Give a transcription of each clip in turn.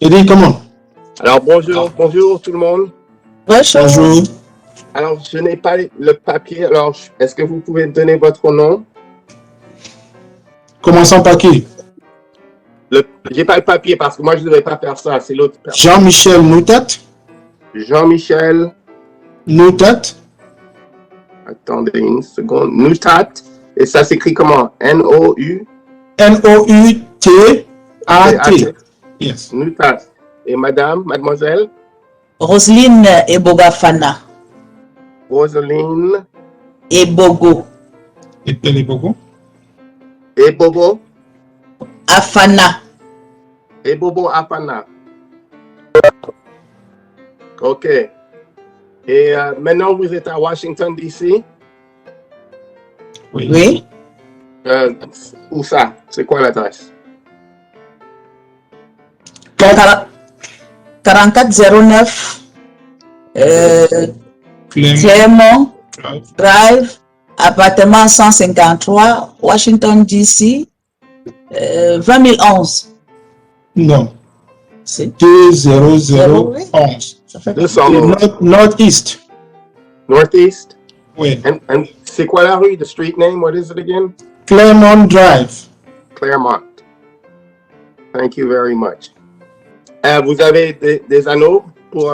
Eddie, come on. Alors, bonjour tout le monde. Bonjour. Alors, je n'ai pas le papier. Alors, est-ce que vous pouvez me donner votre nom? Commençons par qui? J'ai pas le papier parce que moi, je ne devrais pas faire ça. C'est l'autre personne. Jean-Michel Noutat. Jean-Michel Noutat. Attendez une seconde. Noutat. Et ça s'écrit comment? N-O-U? N-O-U-T-A-T. Yes. Noutat. Et mademoiselle? Roselyne Ebogafana. Roseline Ebogo. Ebogo. Ebogo? Afana. Ebobo Afana. OK. Et maintenant, vous êtes à Washington, D.C.? Oui. Où ça? C'est quoi l'adresse? 4409 Clermont Drive, appartement 153, Washington, D.C. 20011. Non. C'est 20011. Northeast. Northeast? Oui. And c'est quoi la rue? The street name? What is it again? Clermont Drive. Clermont. Thank you very much. Vous avez des anneaux pour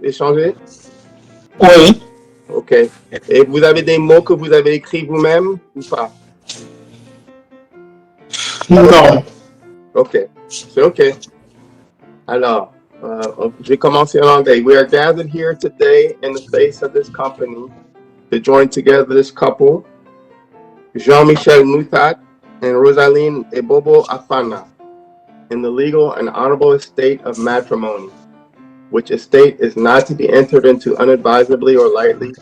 échanger? Oui. OK. Et vous avez des mots que vous avez écrits vous-même ou pas? Non. OK. C'est OK. Alors, je vais commencer en anglais. We are gathered here today in the face of this company to join together this couple, Jean-Michel Noutat and Rosaline Ebobo Afana, in the legal and honorable estate of matrimony, which estate is not to be entered into unadvisedly or lightly,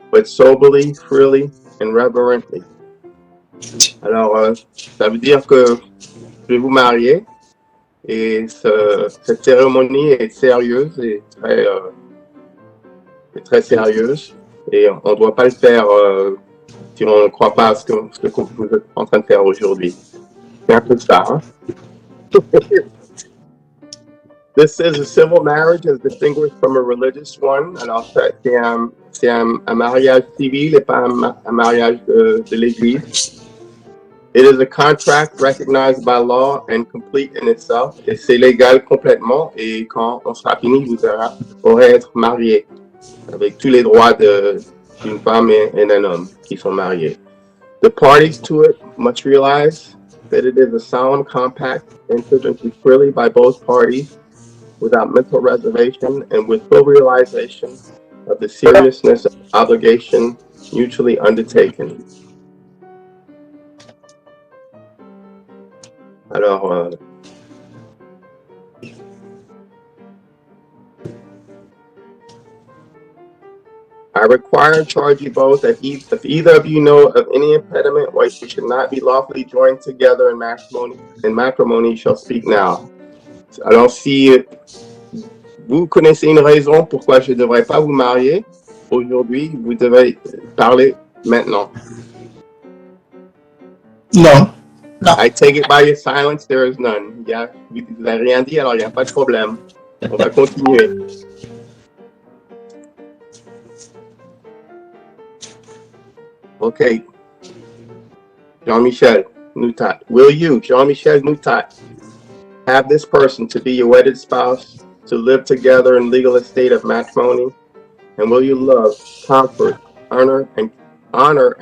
but soberly, freely, and reverently. Alors, ça veut dire que je vais vous marier et cette cérémonie est sérieuse et très sérieuse et on ne doit pas le faire si on ne croit pas à ce que vous êtes en train de faire aujourd'hui. C'est un peu ça, hein? This is a civil marriage as distinguished from a religious one. Alors, c'est un mariage civil et pas un mariage de l'Église. It is a contract recognized by law and complete in itself. Et c'est légal complètement. Et quand on sera fini, vous aurez être marié avec tous les droits d'une femme et d'un homme qui sont mariés. The parties to it must realize that it is a solemn compact entered into freely by both parties without mental reservation and with full realization of the seriousness of the obligation mutually undertaken. Alors, I require and charge you both that if either of you know of any impediment why you should not be lawfully joined together in matrimony shall speak now. Alors, si vous connaissez une raison pourquoi je ne devrais pas vous marier aujourd'hui, vous devez parler maintenant. Non. Non. I take it by your silence, there is none. Vous n'avez rien dit, alors il n'y a pas de problème. On va continuer. OK. Jean-Michel Noutat. Will you, Jean-Michel Noutat, have this person to be your wedded spouse, to live together in legal estate of matrimony? And will you love, comfort, honor,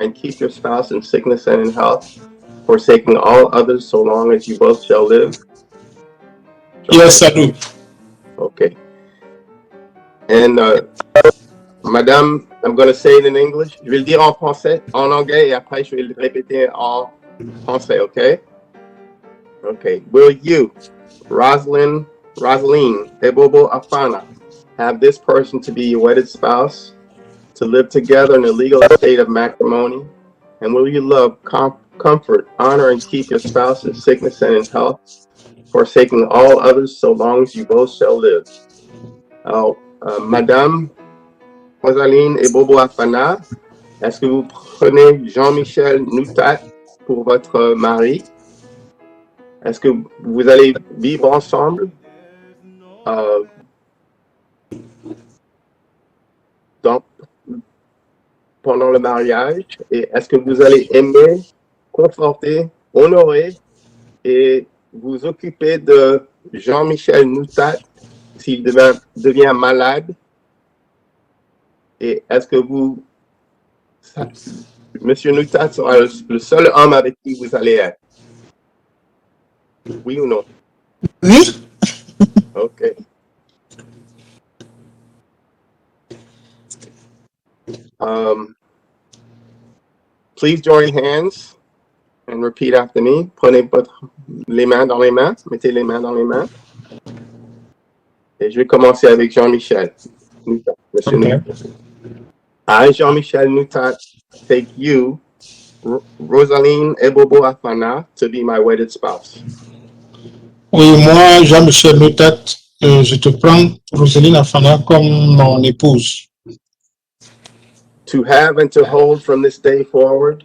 and keep your spouse in sickness and in health, forsaking all others so long as you both shall live? Yes, I do. Okay. And Madame, I'm going to say it in English. Je vais le dire en français, en anglais, et après je vais le répéter en français, okay? Okay. Will you, Rosaline Ebobo Afana, have this person to be your wedded spouse, to live together in a legal estate of matrimony? And will you love, comfort, honor, and keep your spouse in sickness and in health, forsaking all others so long as you both shall live? Madame Rosaline Ebobo Afana, est-ce que vous prenez Jean-Michel Noutat pour votre mari? Est-ce que vous allez vivre ensemble euh, dans- pendant le mariage? Et est-ce que vous allez aimer, conforter, honorer et vous occuper de Jean-Michel Noutat s'il devient malade? Et est-ce que Monsieur Noutat sera le seul homme avec qui vous allez être? Oui ou non? Oui. Okay. Please join hands and repeat after me. Prenez les mains dans les mains. Mettez les mains dans les mains. Et je vais commencer avec Jean-Michel Noutat. Monsieur Okay. Noutat. I, Jean-Michel Noutat, take you, Rosaline Ebobo Afana, to be my wedded spouse. Oui, moi, Jean-Michel Noutat, je te prends, Roseline Afana, comme mon épouse. To have and to hold from this day forward.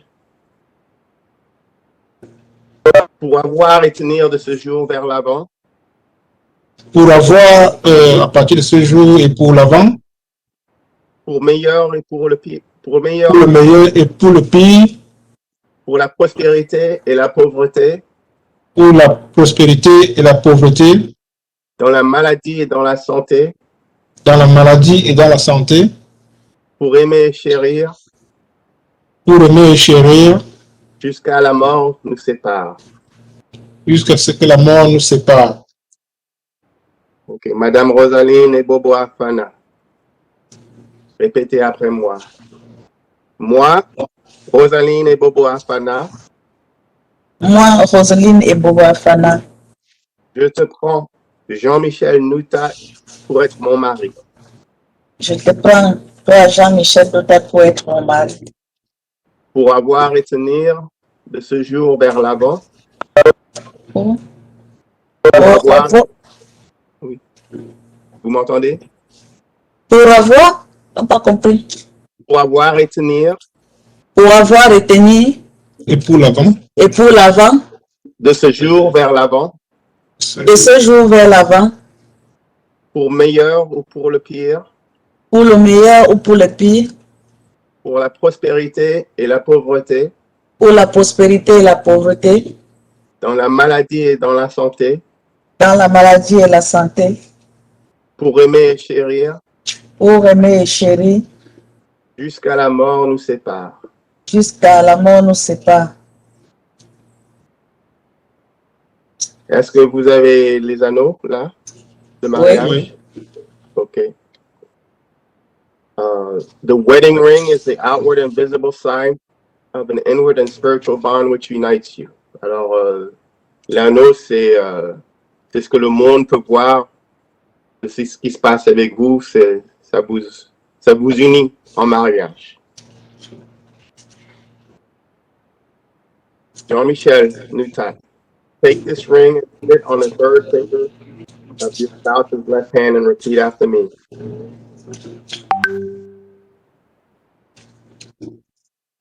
Pour avoir et tenir de ce jour vers l'avant. Pour avoir, à partir de ce jour et pour l'avant, Pour meilleur et pour le pire. Pour pour le meilleur et pour le pire, pour la prospérité et la pauvreté. pour la prospérité et la pauvreté, Dans la maladie et dans la santé. dans la maladie et dans la santé, Pour aimer et chérir. pour aimer et chérir, Jusqu'à la mort nous sépare. jusqu'à ce que la mort nous sépare. Ok, Madame Rosaline Ebobo Afana. Répétez après moi. Moi, Rosaline Ebobo Afana. Moi, Rosaline Ebobo Afana, Je te prends, Jean-Michel Noutat, pour être mon mari. je te prends, toi, Jean-Michel Noutat, pour être mon mari. Pour avoir et tenir de ce jour vers l'avant. Pour avoir- avoir, Oui. Vous m'entendez? pour avoir, on n'a pas compris. Pour avoir et tenir Pour avoir retenu Et pour l'avant, et pour l'avant, de ce jour vers l'avant. de ce jour vers l'avant, Pour meilleur ou pour le pire. pour le meilleur ou pour le pire, Pour la prospérité et la pauvreté. pour la prospérité et la pauvreté, Dans la maladie et dans la santé. dans la maladie et la santé, Pour aimer et chérir. pour aimer et chérir, Jusqu'à la mort nous sépare. jusqu'à la mort nous sépare. Est-ce que vous avez les anneaux là de mariage? oui. Okay. The wedding ring is the outward and visible sign of an inward and spiritual bond which unites you. Alors, l'anneau, c'est ce que le monde peut voir. C'est ce qui se passe avec vous. Ça vous unit en mariage. Jean-Michel Noutat, take this ring and put it on the third finger of your spouse's left hand and repeat after me.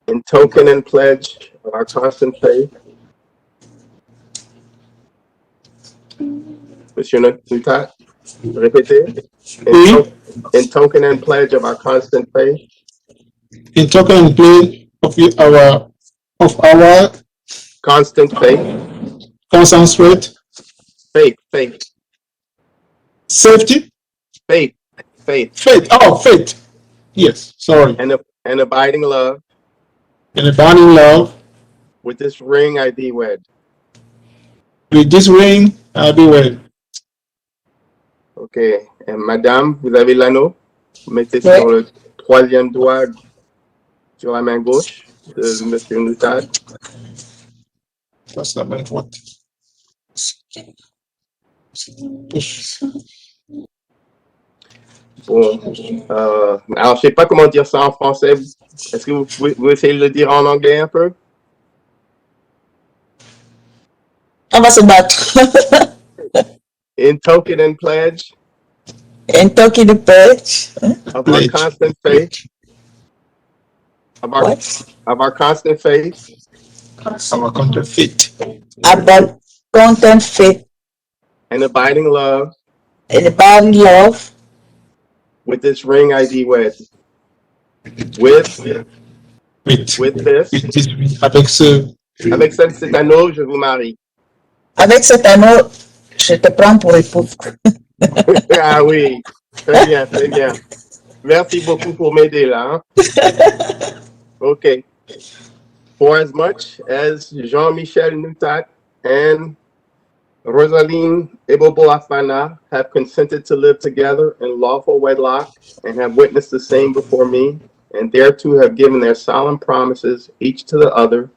In token and pledge of our constant faith. Monsieur Noutat, répétez. Oui. In token and pledge of our constant faith. In token and play of our Constant faith. concentrate, Faith. safety, Faith. faith. Yes, sorry. And abiding love. And abiding love. With this ring I thee wed. With this ring, I'll be wed. Ok. Et madame, vous avez l'anneau. Mettez Ouais. sur le troisième doigt sur la main gauche de Monsieur Noutat. That's la main droite. Push. Bon. Alors, je sais pas comment dire ça en français. Est-ce que vous essayez de le dire en anglais un peu? On va se battre. In token and pledge In talking the pledge, of our Pledge. constant faith. Of our constant faith. Our counterfeit. about content faith And abiding love. Anybody love? With this ring I thee wed. With this. Avec cet anneau, je vous marie. Avec cet anneau, je te prends pour épouse. Ah oui, très bien, très bien. Merci beaucoup pour m'aider là. Hein? Okay. For as much as Jean-Michel Nutat and Rosaline Ebobo Afana have consented to live together in lawful wedlock and have witnessed the same before me, and thereto have given their solemn promises each to the other,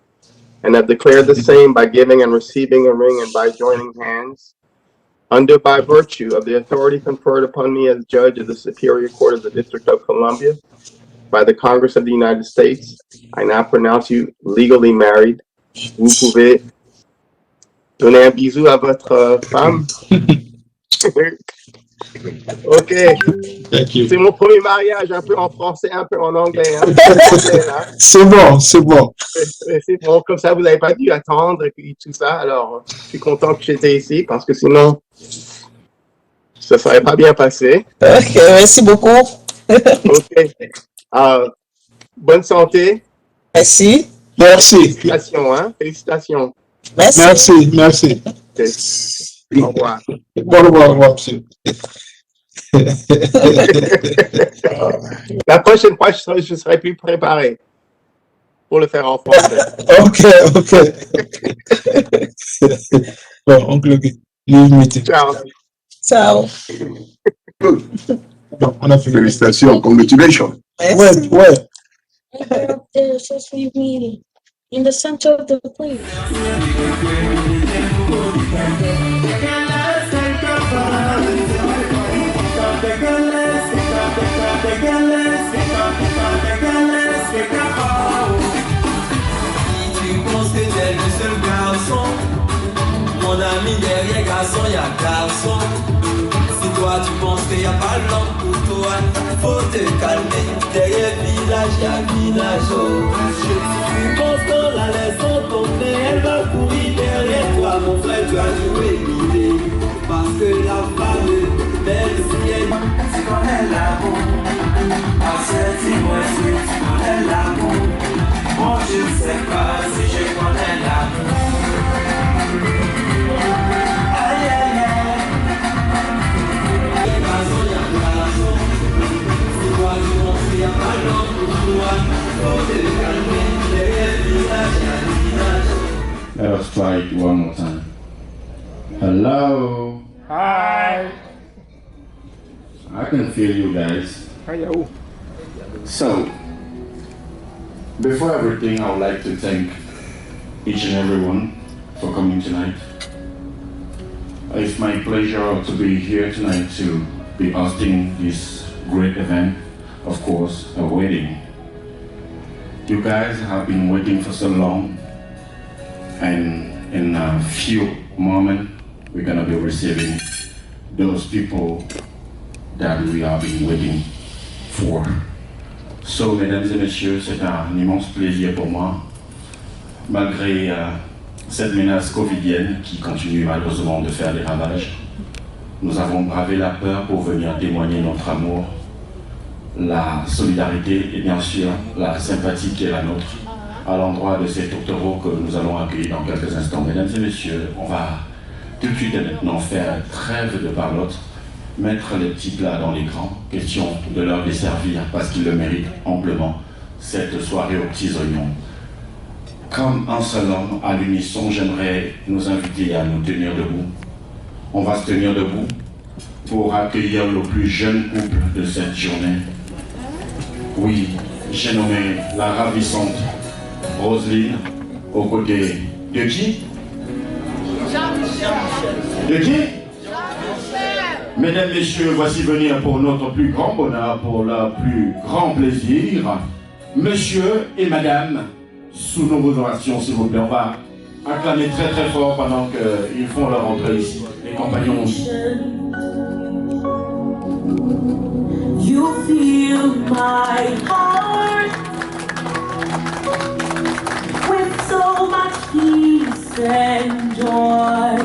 and have declared the same by giving and receiving a ring and by joining hands, under by virtue of the authority conferred upon me as judge of the Superior Court of the District of Columbia by the Congress of the United States, I now pronounce you legally married. Vous pouvez donner un bisou à votre femme. OK. C'est mon premier mariage, un peu en français, un peu en anglais. Hein. C'est bon, c'est bon. C'est bon, comme ça, vous n'avez pas dû attendre et tout ça. Alors, je suis content que j'étais ici parce que sinon, ça ne serait pas bien passé. OK, merci beaucoup. OK. Bonne santé. Merci. Merci. Félicitations, hein? Félicitations. Merci. Merci, merci. Okay. Au revoir. Au revoir, monsieur. La prochaine fois, je serai plus préparé pour le faire en français. OK. Bon, oncle, leave meeting. Ciao. Ciao. Bon, on a fini. Félicitations, congratulations. Merci. Ouais. There says leave meeting in the center of the plate. Tu penses que t'es le seul garçon, mon ami derrière garçon y'a garçon. Si toi tu penses qu'il n'y a pas de langue pour toi, faut te calmer. Derrière village y'a village. Tu penses qu'on la laisse tomber, elle va courir derrière toi, mon frère, tu as joué l'idée. Parce que la femme, même si elle connaît l'amour, dis-moi si tu connais l'amour. Moi je ne sais pas si je connais l'amour. Aïe aïe aïe. Si toi tu penses qu'il n'y a pas d'homme pour toi, faut te calmer. Derrière le village, il y a le village. Let us try it one more time. Hello. Hi. I can feel you guys. Hello. So, before everything, I would like to thank each and everyone for coming tonight. It's my pleasure to be here tonight to be hosting this great event, of course, a wedding. You guys have been waiting for so long, and in a few moments, we're gonna be receiving those people that we have been waiting for. So, mesdames et messieurs, c'est un immense plaisir pour moi, malgré cette menace covidienne qui continue malheureusement de faire des ravages. Nous avons bravé la peur pour venir témoigner notre amour, la solidarité et bien sûr la sympathie qui est la nôtre à l'endroit de ces tourtereaux que nous allons accueillir dans quelques instants. Mesdames et messieurs, on va tout de suite et maintenant faire trêve de parlotte, mettre les petits plats dans l'écran, question de leur desservir parce qu'ils le méritent amplement cette soirée aux petits oignons. Comme un seul homme, à l'unisson, j'aimerais nous inviter à nous tenir debout. On va se tenir debout pour accueillir le plus jeune couple de cette journée. Oui, j'ai nommé la ravissante Roseline aux côtés de qui? De qui? Mesdames, Messieurs, voici venir pour notre plus grand bonheur, pour leur plus grand plaisir, Monsieur et Madame, sous nos ovations, s'il vous plaît. On va acclamer très très fort pendant qu'ils font leur entrée ici. Les compagnons aussi. You feel my heart with so much peace and joy.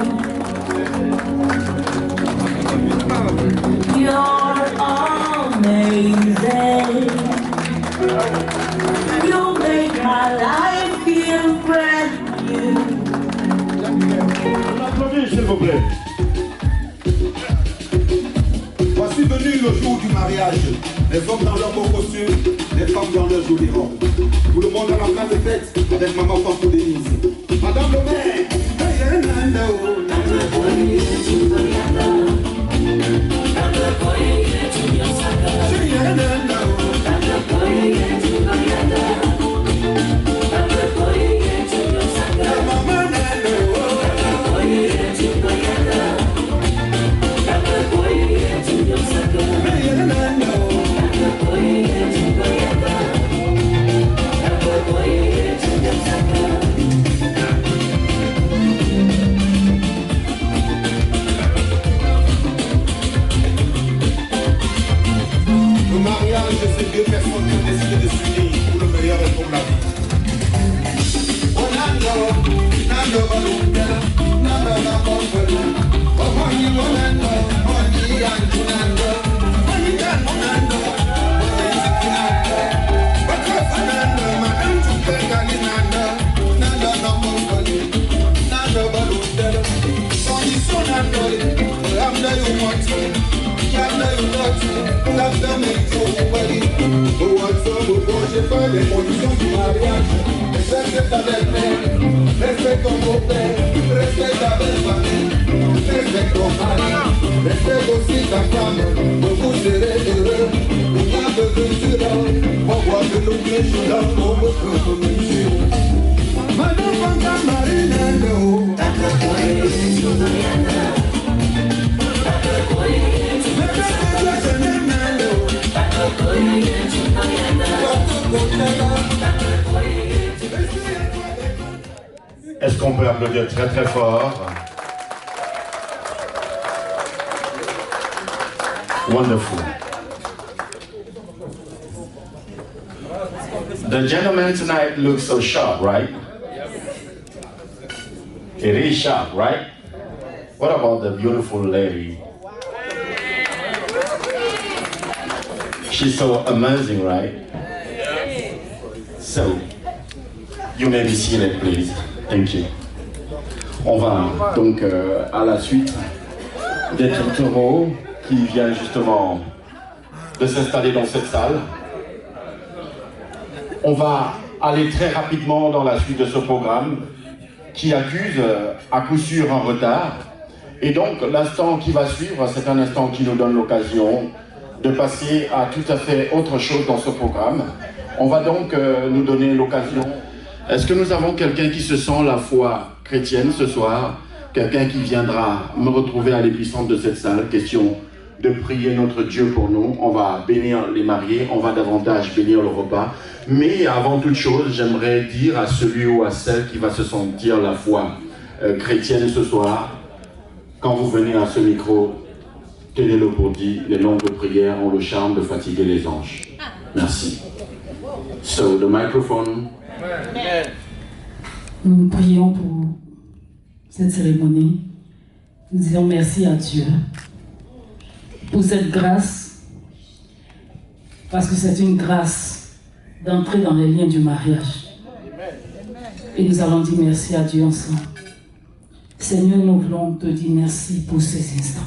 Voici venu le jour du mariage. Les hommes dans leur beau costume, les femmes dans leur jolie robe. Tout le monde à la fin de fête avec maman Fanfou Denise. Madame le maire, c'est deux personnes qui ont décidé de s'unir pour le meilleur et pour la vie. J'ai fait les conditions du mariage. Respecte ta belle-mère, respecte ton beau-père, respecte ta belle-famille, respecte ton mari, respecte aussi ta femme. Vous serez heureux, vous n'avez que du là. On voit que nous sommes là pour votre communauté. Madame Fanta Marinello, Est-ce qu'on peut applaudir très très fort? Wonderful. The gentleman tonight looks so sharp, right? It is sharp, right? What about the beautiful lady? She's so amazing, right? So, you may be seated, please. Thank you. On va donc à la suite des tourtereaux qui viennent justement de s'installer dans cette salle. On va aller très rapidement dans la suite de ce programme qui accuse à coup sûr un retard. Et donc l'instant qui va suivre, c'est un instant qui nous donne l'occasion de passer à tout à fait autre chose dans ce programme. On va donc nous donner l'occasion. Est-ce que nous avons quelqu'un qui se sent la foi chrétienne ce soir? Quelqu'un qui viendra me retrouver à l'épicentre de cette salle? Question de prier notre Dieu pour nous. On va bénir les mariés, on va davantage bénir le repas. Mais avant toute chose, j'aimerais dire à celui ou à celle qui va se sentir la foi chrétienne ce soir, quand vous venez à ce micro, tenez-le pour dit, les longues prières ont le charme de fatiguer les anges. Merci. So, the microphone. Nous prions pour cette cérémonie. Nous disons merci à Dieu pour cette grâce, parce que c'est une grâce d'entrer dans les liens du mariage. Et nous allons dire merci à Dieu ensemble. Seigneur, nous voulons te dire merci pour ces instants.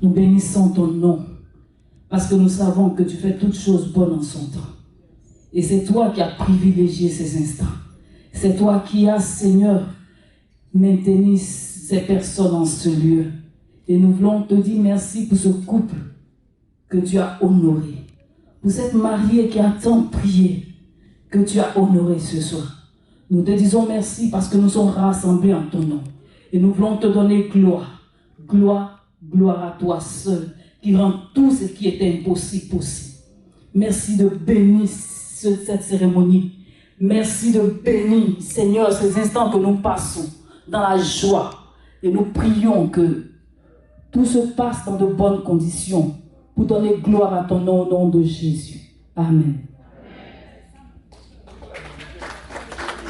Nous bénissons ton nom, parce que nous savons que tu fais toutes choses bonnes en son temps. Et c'est toi qui as privilégié ces instants. C'est toi qui as, Seigneur, maintenu ces personnes en ce lieu. Et nous voulons te dire merci pour ce couple que tu as honoré. Pour cette mariée qui a tant prié, que tu as honoré ce soir. Nous te disons merci parce que nous sommes rassemblés en ton nom. Et nous voulons te donner gloire. Gloire, gloire à toi seul, qui rend tout ce qui était impossible possible. Merci de bénir cette cérémonie. Merci de bénir, Seigneur, ces instants que nous passons dans la joie. Et nous prions que tout se passe dans de bonnes conditions pour donner gloire à ton nom au nom de Jésus. Amen.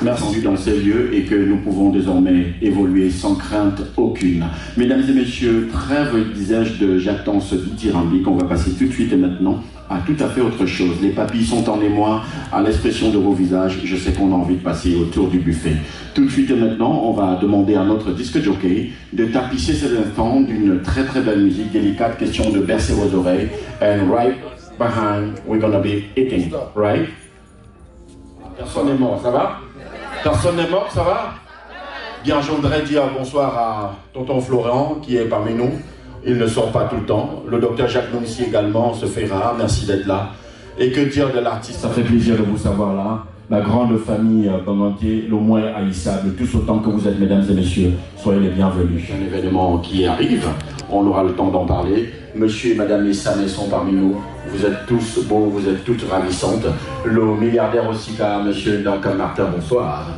Merci dans ces lieux et que nous pouvons désormais évoluer sans crainte aucune. Mesdames et messieurs, trêve, disais-je, de jactance dithyrambique. On va passer tout de suite et maintenant à tout à fait autre chose. Les papilles sont en émoi à l'expression de vos visages. Je sais qu'on a envie de passer autour du buffet. Tout de suite et maintenant, on va demander à notre disque jockey de tapisser cet instant d'une très très belle musique délicate, question de bercer vos oreilles. And right behind, we're gonna be eating, right? Personne n'est mort, ça va? Personne n'est mort, ça va? Bien, je voudrais dire bonsoir à tonton Florent qui est parmi nous. Il ne sort pas tout le temps. Le docteur Jacques Monissi également se fait rare. Merci d'être là. Et que dire de l'artiste? Ça fait plaisir de vous savoir là. La grande famille Bangantier, le moins haïssable, tous autant que vous êtes, mesdames et messieurs. Soyez les bienvenus. Un événement qui arrive. On aura le temps d'en parler. Monsieur et madame Messamet sont parmi nous. Vous êtes tous beaux, vous êtes toutes ravissantes. Le milliardaire aussi, monsieur Duncan Martin, bonsoir.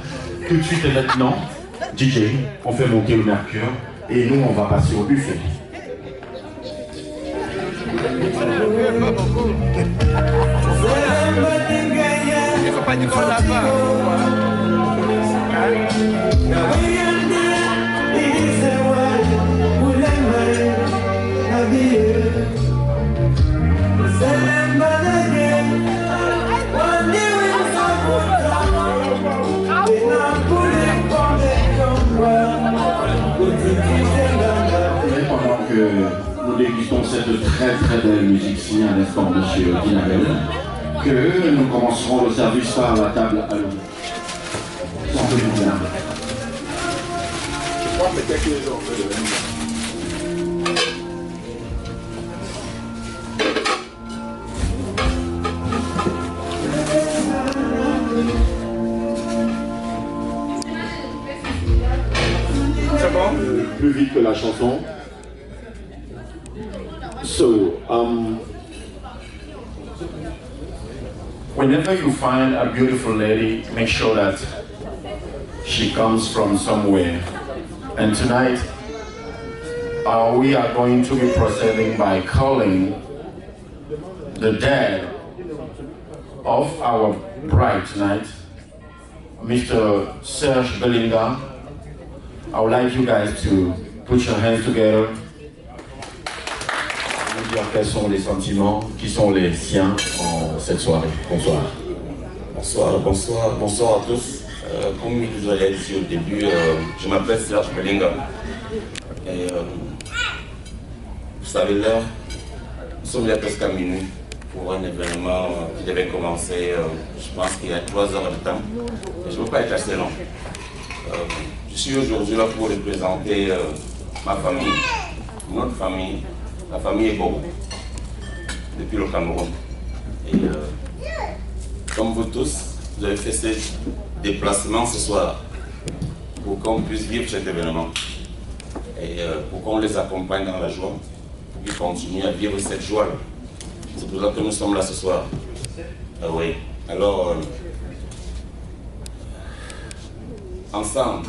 Tout de suite et maintenant, DJ, on fait monter le mercure et nous, on va passer au buffet. Pendant que nous dégustons cette très très belle musique-ci, à l'instant, monsieur Dinabel, que nous commencerons le service par la table à l'eau. Sentez-vous bien. Je crois peut-être que les autres. Plus vite que la chanson. So, whenever you find a beautiful lady, make sure that she comes from somewhere. And tonight, we are going to be proceeding by calling the dad of our bride tonight, Mr. Serge Belinga. I would like you guys to put your hands together. Nous dire quels sont les sentiments qui sont les siens en cette soirée. Bonsoir. Bonsoir, bonsoir, bonsoir à tous. Comme je vous l'ai dit au début, je m'appelle Serge Belinga. Et vous savez l'heure, nous sommes là presque à minuit pour un événement qui devait commencer, je pense qu'il y a 3 heures de temps. Et je ne veux pas être assez long. Je suis aujourd'hui là pour représenter ma famille, notre famille, la famille Ebo, depuis le Cameroun. Et comme vous tous, vous avez fait ce déplacement ce soir pour qu'on puisse vivre cet événement et pour qu'on les accompagne dans la joie, pour qu'ils continuent à vivre cette joie-là. C'est pour ça que nous sommes là ce soir. Oui, alors, ensemble,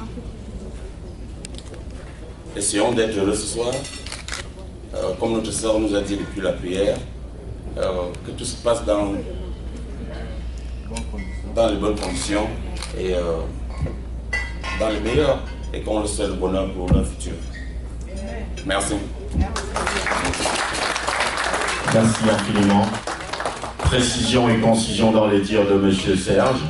essayons d'être heureux ce soir. Comme notre sœur nous a dit depuis la prière, que tout se passe dans les bonnes conditions et dans les meilleurs, et qu'on le souhaite le bonheur pour le futur. Merci. Merci infiniment. Précision et concision dans les dires de monsieur Serge,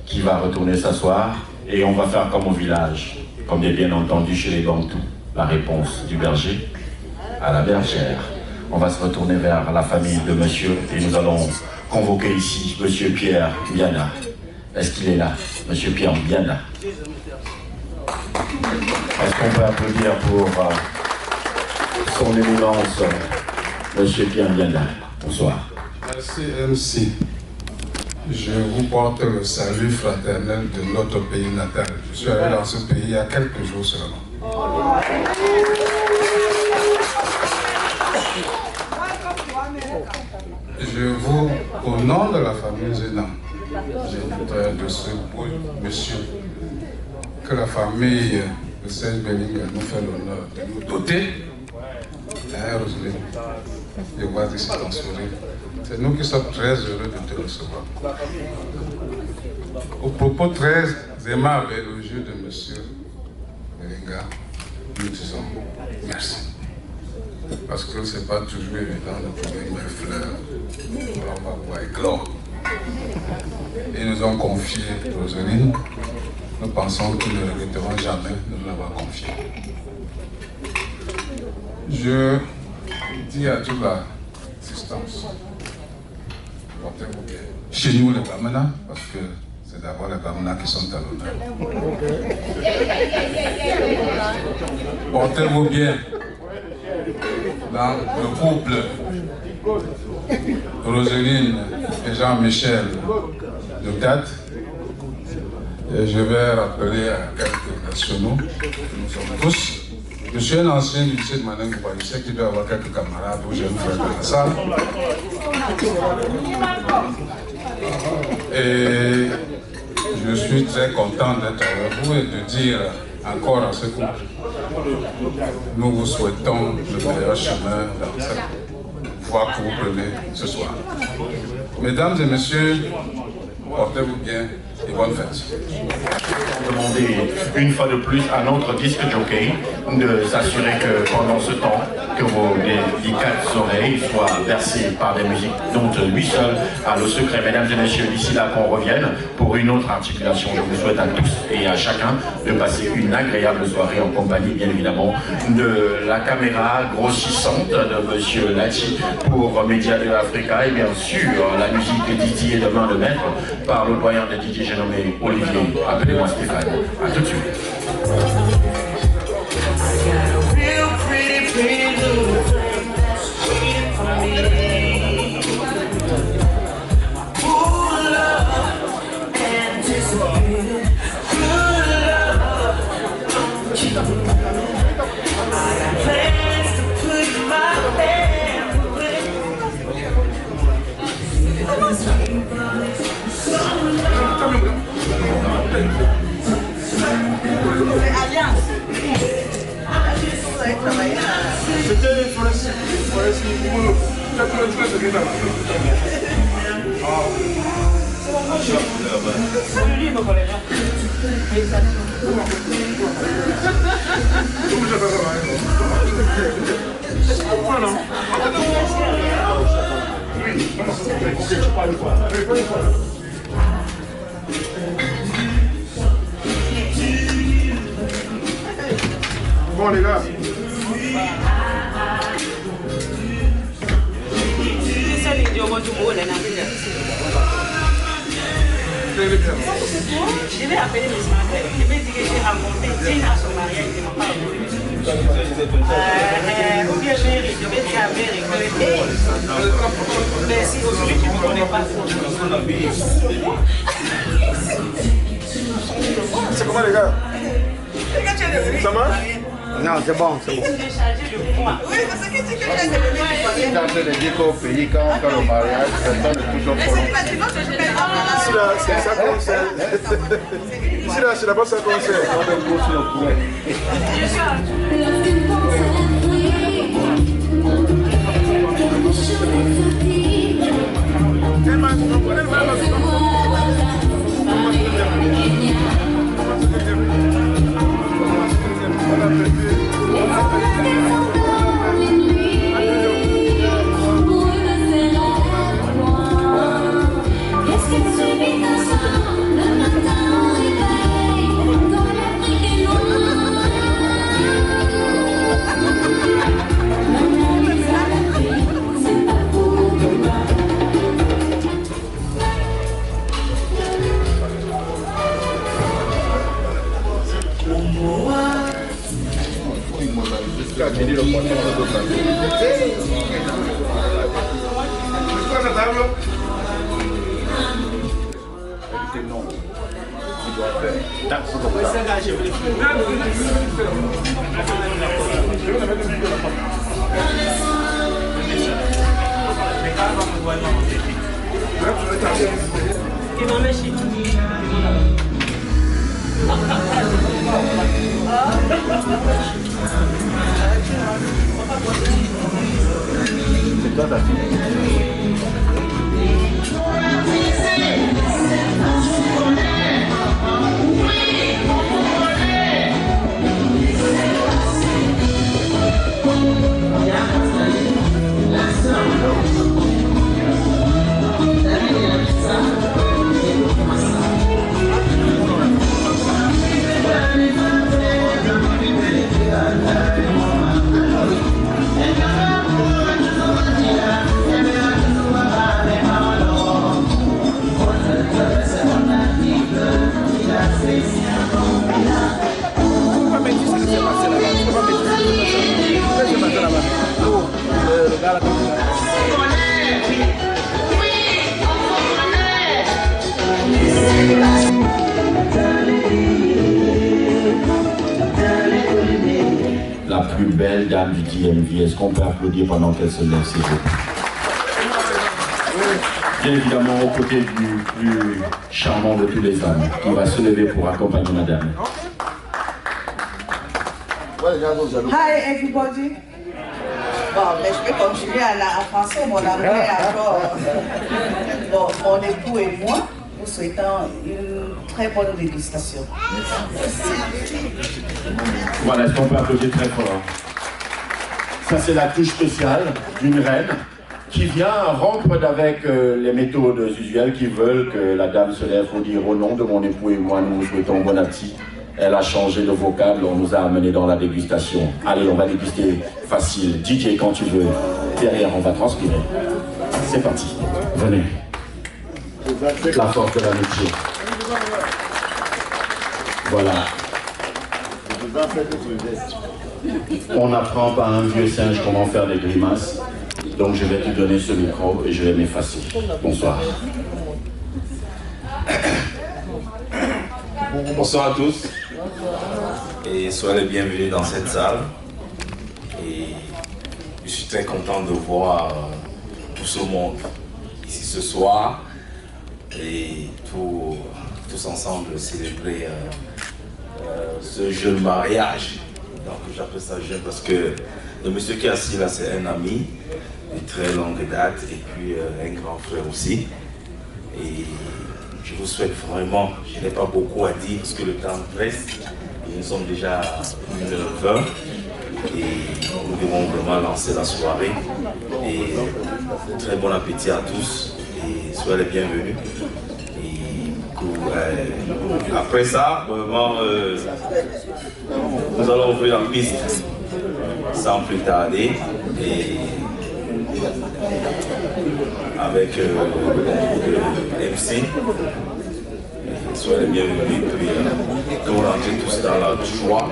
qui va retourner s'asseoir, et on va faire comme au village, comme est bien entendu chez les Bantous, la réponse du berger à la bergère. On va se retourner vers la famille de monsieur et nous allons convoquer ici monsieur Pierre Biana. Est-ce qu'il est là, monsieur Pierre Biana? Est-ce qu'on peut applaudir pour son éminence, monsieur Pierre Biana? Bonsoir. Merci MC. Je vous porte le salut fraternel de notre pays natal. Je suis allé dans ce pays il y a quelques jours seulement. Je vous, au nom de la famille Zénan, je voudrais de ce monsieur, que la famille de Serge Belinga nous fait l'honneur de nous doter. Roselyne, je vois ici ton sourire. C'est nous qui sommes très heureux de te recevoir. Au propos très aimable et élogieux de M. Belinga, nous disons merci. Parce que ce n'est pas toujours évident de trouver une belle fleur. On va pouvoir éclore. Ils nous ont confié Roseline. Nous pensons qu'ils ne regretteront jamais de nous l'avoir confié. Je dis à toute l'assistance, portez-vous bien. Chez nous, les Bamana, parce que c'est d'abord les Bamana qui sont à l'honneur. Portez-vous bien dans le couple Roseline et Jean-Michel de Date. Et je vais rappeler à quelques nationaux que nous sommes tous. Je suis un ancien du lycée de Manengouba. Je sais qu'il doit y avoir quelques camarades ou jeunes frères dans la salle. Et je suis très content d'être avec vous et de dire encore à ce couple, nous vous souhaitons le meilleur chemin dans cette voie que vous prenez ce soir. Mesdames et messieurs, portez-vous bien et bonne fête. Demander une fois de plus à notre disque jockey de s'assurer que pendant ce temps, que vos délicates oreilles soient bercées par des musiques dont lui seul a le secret. Mesdames et messieurs, d'ici là qu'on revienne pour une autre articulation, je vous souhaite à tous et à chacun de passer une agréable soirée en compagnie, bien évidemment, de la caméra grossissante de Monsieur Lati pour Média de Africa et bien sûr la musique de Didi est demain le maître par le doyen de Didi, j'ai nommé Olivier, appelez-moi Stéphane. À tout de suite. Bon les gars. Je vais appeler mes frères. Je vais dire que j'ai rencontré Tina à son mariage. Il ne m'a pas voulu. Ou bien je vais dire à Mary que mais si aujourd'hui tu ne me connais pas, c'est comment les gars? Ça marche? Non, c'est bon, c'est bon. Oui, parce que tu connais Il est en train de dire qu'au pays, quand on fait le mariage, personne n'est toujours pour Ici là, c'est ça concert. Ici là, c'est d'abord ça concert. C'est toi ta fille. La plus belle dame du DMV, est-ce qu'on peut applaudir pendant qu'elle se lève, s'il vous plaît? Bien évidemment, aux côtés du plus charmant de tous les hommes, qui va se lever pour accompagner madame. Hi everybody. Bon, mais je vais continuer en français, mon anglais encore. Bon, mon époux et moi, nous souhaitons une très bonne dégustation. Voilà, est-ce qu'on peut applaudir très fort? Ça, c'est la touche spéciale d'une reine qui vient rompre avec les méthodes usuelles qui veulent que la dame se lève pour dire au nom de mon époux et moi, nous vous souhaitons bon appétit. Elle a changé de vocable, on nous a amenés dans la dégustation. Allez, on va déguster facile. DJ, quand tu veux. Derrière, on va transpirer. C'est parti. Venez. La force de l'amitié. Voilà. On n'apprend pas à un vieux singe comment faire des grimaces. Donc je vais te donner ce micro et je vais m'effacer. Bonsoir. Bonsoir à tous et soyez les bienvenus dans cette salle. Et je suis très content de voir tout ce monde ici ce soir et tous ensemble célébrer ce jeune mariage. Donc j'appelle ça jeune parce que le monsieur qui est assis là, c'est un ami de très longue date et puis un grand frère aussi. Et je vous souhaite vraiment, je n'ai pas beaucoup à dire parce que le temps presse. Et nous sommes déjà à 1h20 et nous devons vraiment lancer la soirée. Et très bon appétit à tous et soyez les bienvenus. Après ça, vraiment, nous allons ouvrir la piste sans plus tarder et avec MC. Soyez les bienvenus, puis nous rentrer tous dans la joie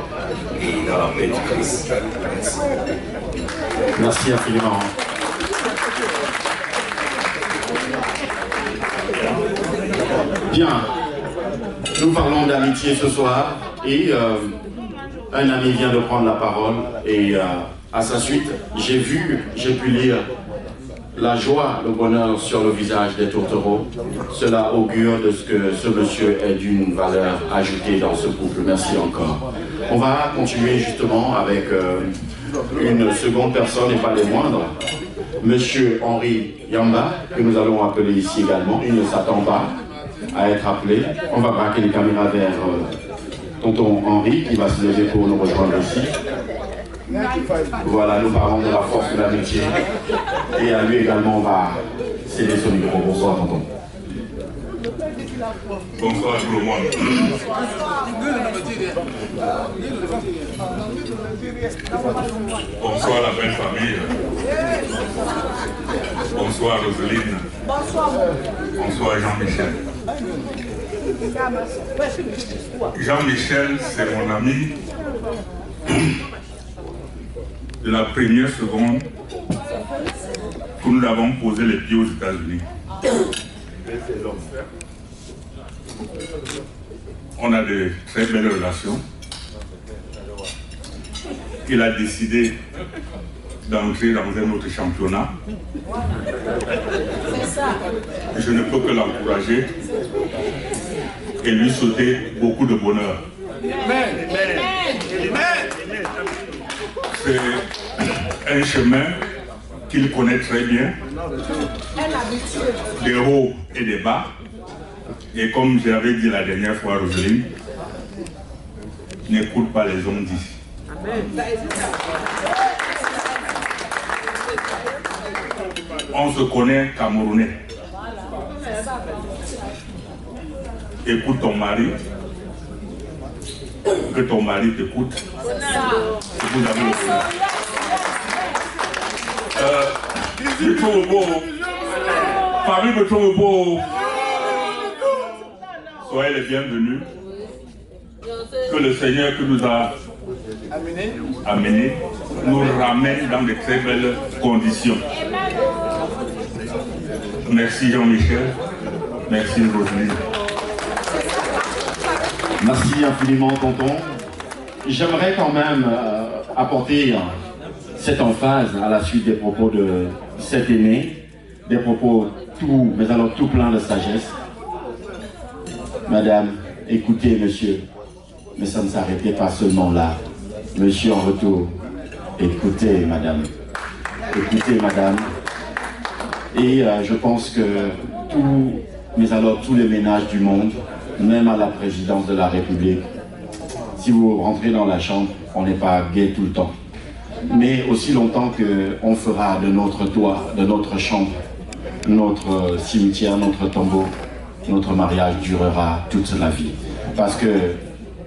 et dans la paix du Christ. Merci. Merci infiniment. Bien, nous parlons d'amitié ce soir et un ami vient de prendre la parole et à sa suite, j'ai pu lire la joie, le bonheur sur le visage des tourtereaux. Cela augure de ce que ce monsieur est d'une valeur ajoutée dans ce couple. Merci encore. On va continuer justement avec une seconde personne et pas les moindres. Monsieur Henri Yamba, que nous allons appeler ici également. Il ne s'attend pas à être appelé. On va braquer les caméras vers tonton Henri qui va se lever pour nous rejoindre ici. Voilà, nous parlons de la force de l'amitié. Et à lui également, on va céder son micro. Bonsoir, tonton. Bonsoir à tout le monde. Bonsoir la belle famille. Bonsoir Roseline. Bonsoir Jean-Michel. Jean-Michel, c'est mon ami de la première seconde que nous avons posé les pieds aux États-Unis. On a de très belles relations. Il a décidé d'entrer dans un autre championnat. Je ne peux que l'encourager et lui souhaiter beaucoup de bonheur. C'est un chemin qu'il connaît très bien, des hauts et des bas. Et comme j'avais dit la dernière fois, Roselyne, n'écoute pas les hommes d'ici. On se connaît Camerounais. Écoute ton mari, que ton mari t'écoute. Vous avez le Paris me trouve beau. Soyez les bienvenus. Que le Seigneur qui nous a amenés nous ramène dans de très belles conditions. Merci Jean-Michel. Merci Roselyne. Merci infiniment, tonton. J'aimerais quand même apporter cette emphase à la suite des propos de cet aîné, des propos mais alors tout plein de sagesse. Madame, écoutez, monsieur, mais ça ne s'arrêtait pas seulement là. Monsieur en retour, écoutez, madame. Écoutez, madame. Et je pense que tous les ménages du monde, même à la présidence de la République, si vous rentrez dans la chambre, on n'est pas gai tout le temps. Mais aussi longtemps qu'on fera de notre toit, de notre chambre, notre cimetière, notre tombeau, notre mariage durera toute la vie. Parce que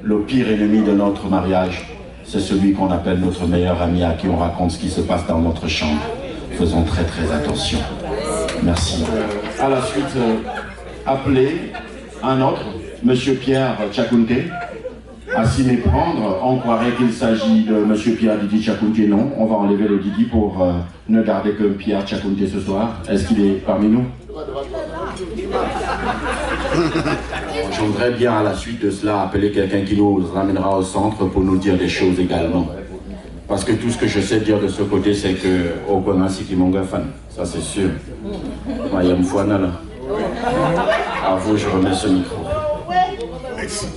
le pire ennemi de notre mariage, c'est celui qu'on appelle notre meilleur ami, à qui on raconte ce qui se passe dans notre chambre. Faisons très très attention. Merci. À la suite, appelez un autre, Monsieur Pierre Tchakounte. À s'y méprendre, on croirait qu'il s'agit de Monsieur Pierre Didi Tchakounte. Non, on va enlever le Didi pour ne garder que Pierre Tchakounte ce soir. Est-ce qu'il est parmi nous? Je voudrais bien à la suite de cela appeler quelqu'un qui nous ramènera au centre pour nous dire des choses également. Parce que tout ce que je sais dire de ce côté, c'est que Okona Sikimonga fan, ça c'est sûr. Mayam Fouana là. À vous, je remets ce micro. Merci.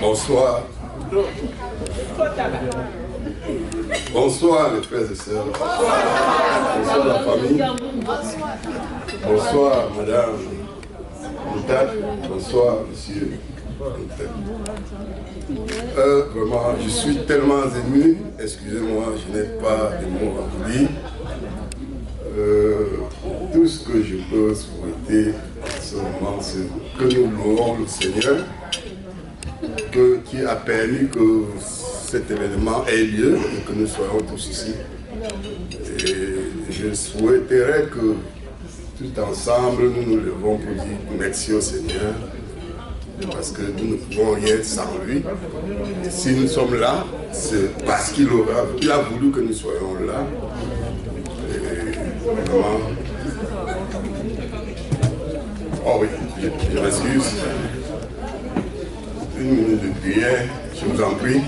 Bonsoir. Bonsoir les frères et sœurs. Bonsoir la famille. Bonsoir madame Moutat. Bonsoir monsieur Moutat. Vraiment, je suis tellement ému. Excusez-moi, je n'ai pas de mots à vous dire. Tout ce que je peux souhaiter en ce moment, c'est que nous louons le Seigneur qui a permis que cet événement ait lieu et que nous soyons tous ici. Et je souhaiterais que tout ensemble nous nous levons pour dire merci au Seigneur parce que nous ne pouvons rien sans lui. Et si nous sommes là, c'est parce qu'il a voulu que nous soyons là. Et vraiment, oh oui, je m'excuse. Une minute de prière, je vous en prie.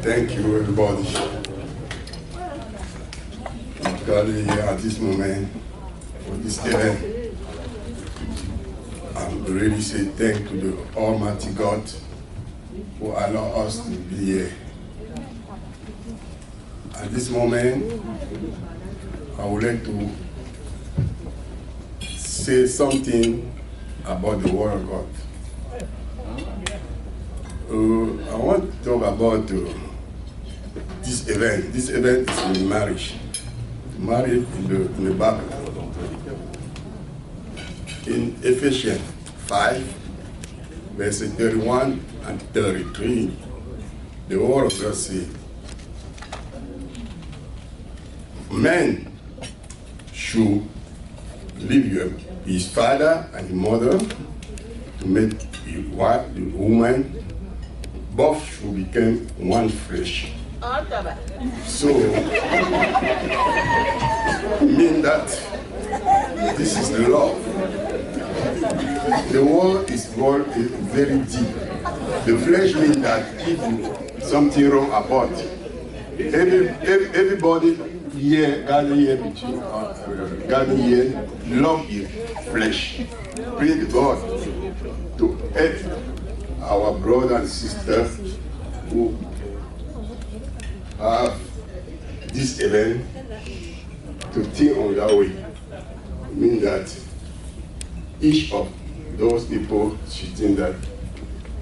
Thank you, everybody. God, at this moment, for this event, I'm really say thank to the Almighty God who allow us to be here. At this moment, I would like to say something about the Word of God. I want to talk about this event. This event is in marriage. Marriage in the Bible. In Ephesians 5, verses 31 and 33, the Word of God says, men should leave his father and mother to make the woman, both should become one flesh. So, mean that this is the love. The word is very deep. The flesh means that if you something wrong about. Everybody here, gathering here between gathering here, love your flesh. Pray to God to help our brothers and sisters who have this event to think on that way. Mean that each of those people should think that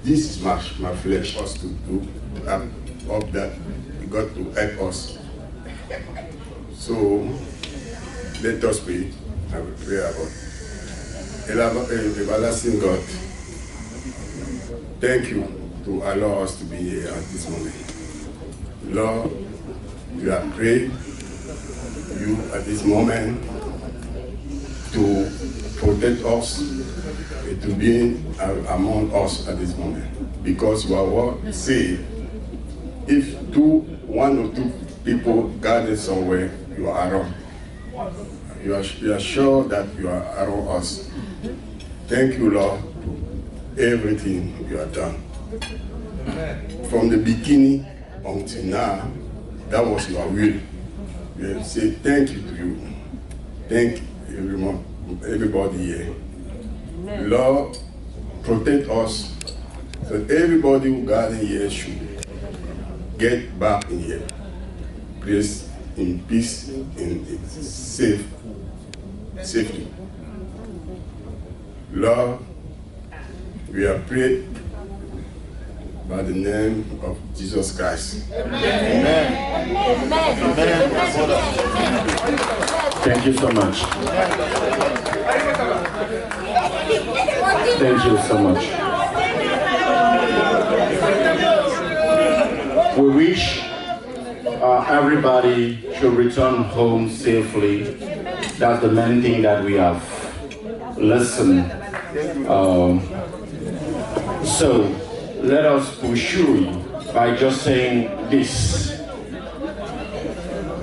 this is my flesh us to do, of that God to help us. So let us pray. I will pray about everlasting God. Thank you to allow us to be here at this moment. Lord, we are praying you at this moment to protect us, to be among us at this moment. Because our word say, if one or two people gather somewhere, you are around. You are sure that you are around us. Thank you, Lord, everything you have done. From the beginning until now, that was your will. We say thank you to you. Thank everybody here. Lord, protect us so everybody who gather here should get back in here. Place in peace, in safety. Lord, we are praying by the name of Jesus Christ. Amen. Thank you so much. Thank you so much. We wish everybody should return home safely. That's the main thing that we have listened. So let us pursue you by just saying this.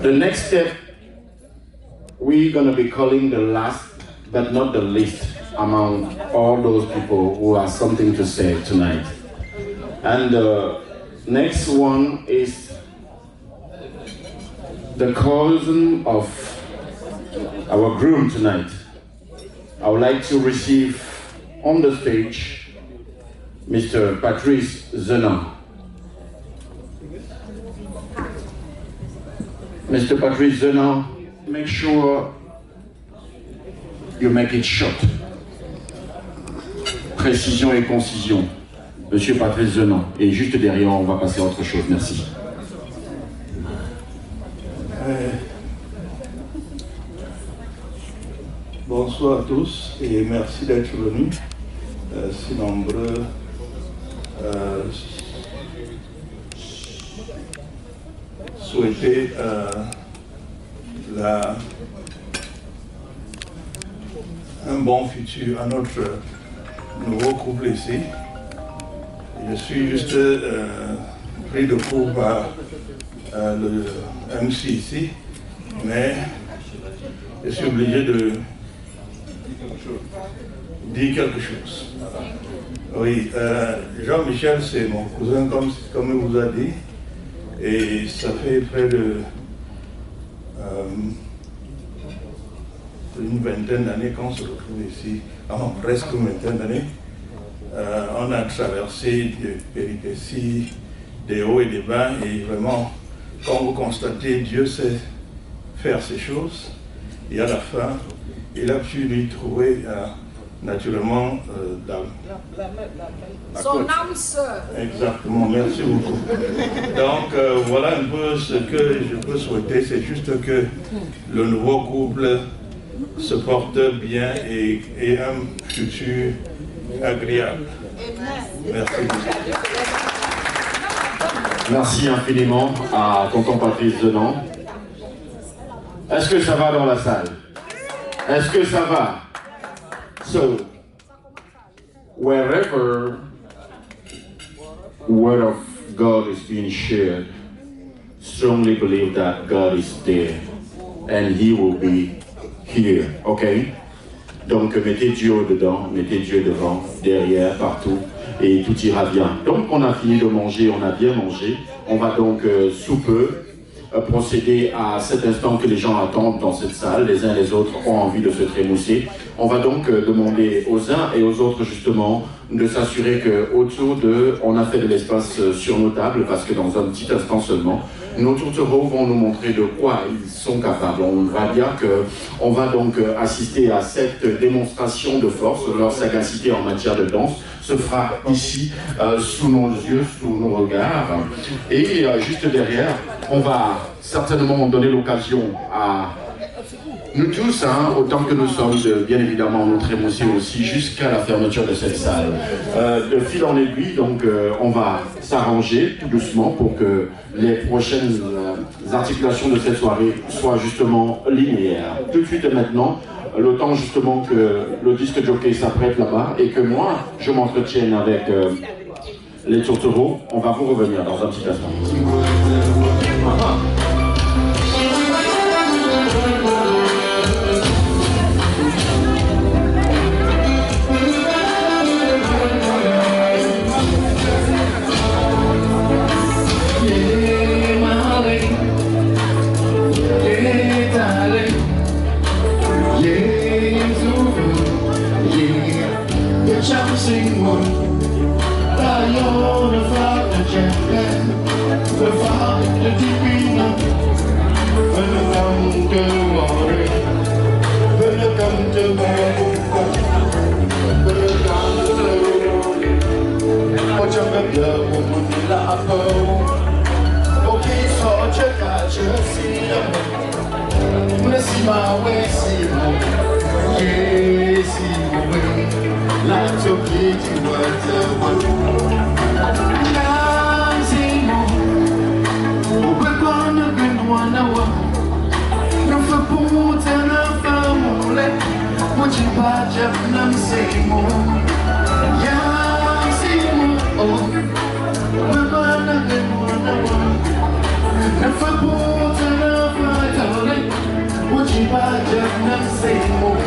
The next step, we're going to be calling the last but not the least among all those people who have something to say tonight. And the next one is the cousin of our groom tonight. I would like to receive on the stage Mr. Patrice Zenan. Mr. Patrice Zenan, make sure you make it short. Précision et concision. Monsieur Patrice Zenan. Et juste derrière, on va passer à autre chose. Merci. Bonsoir à tous et merci d'être venus si nombreux. Souhaiter un bon futur à notre nouveau couple ici. Je suis juste pris de court par le MC ici, mais je suis obligé de dire quelque chose. Oui, Jean-Michel, c'est mon cousin, comme il vous a dit, et ça fait près de une vingtaine d'années qu'on se retrouve ici, enfin presque une vingtaine d'années. On a traversé des péripéties, des hauts et des bas, et vraiment, comme vous constatez, Dieu sait faire ces choses, et à la fin, il a pu lui trouver naturellement son âme sœur. Exactement, merci beaucoup. Donc voilà un peu ce que je peux souhaiter, c'est juste que le nouveau couple se porte bien et ait un futur agréable. Merci beaucoup. Merci infiniment à tonton Patrice Zenan. Est-ce que ça va dans la salle? Est-ce que ça va? So, wherever word of God is being shared, strongly believe that God is there and He will be here, ok? Donc mettez Dieu dedans, mettez Dieu devant, derrière, partout. et tout ira bien. Donc on a fini de manger, on a bien mangé. On va donc sous peu procéder à cet instant que les gens attendent dans cette salle. Les uns et les autres ont envie de se trémousser. On va donc demander aux uns et aux autres justement de s'assurer qu'autour d'eux, on a fait de l'espace sur nos tables, parce que dans un petit instant seulement, nos tourtereaux vont nous montrer de quoi ils sont capables. On va dire qu'on va donc assister à cette démonstration de force, de leur sagacité en matière de danse, se fera ici, sous nos yeux, sous nos regards. Et juste derrière, on va certainement donner l'occasion à nous tous, autant que nous sommes, bien évidemment, nous trémousser aussi jusqu'à la fermeture de cette salle. De fil en aiguille, donc on va s'arranger tout doucement pour que les prochaines articulations de cette soirée soient justement linéaires. Tout de suite et maintenant, le temps justement que le disque jockey s'apprête là-bas et que moi, je m'entretienne avec les tourtereaux, on va vous revenir dans un petit instant. Sing one, I know the father champion, the father divina, when you come to worry, when you come to when you come to what you're gonna woman la po, okay, so check out your see, let's see my way, see my way, see my way. Like to be to what we're gonna be 1 hour. No for put and a family. What you patch up and say more. Yeah, say more. We're gonna be 1 hour. No for put and a family. What you patch up and say more.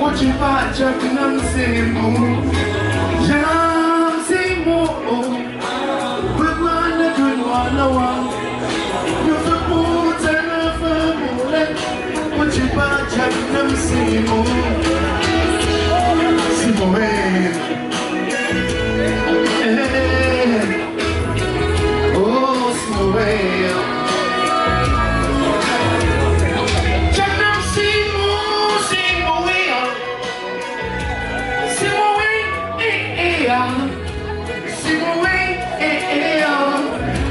What you buy, Jack, and I'm saying more. Yeah, I'm saying more. We're gonna do 1 hour. You put and a family. What you buy, Jack, and I'm saying more. See more.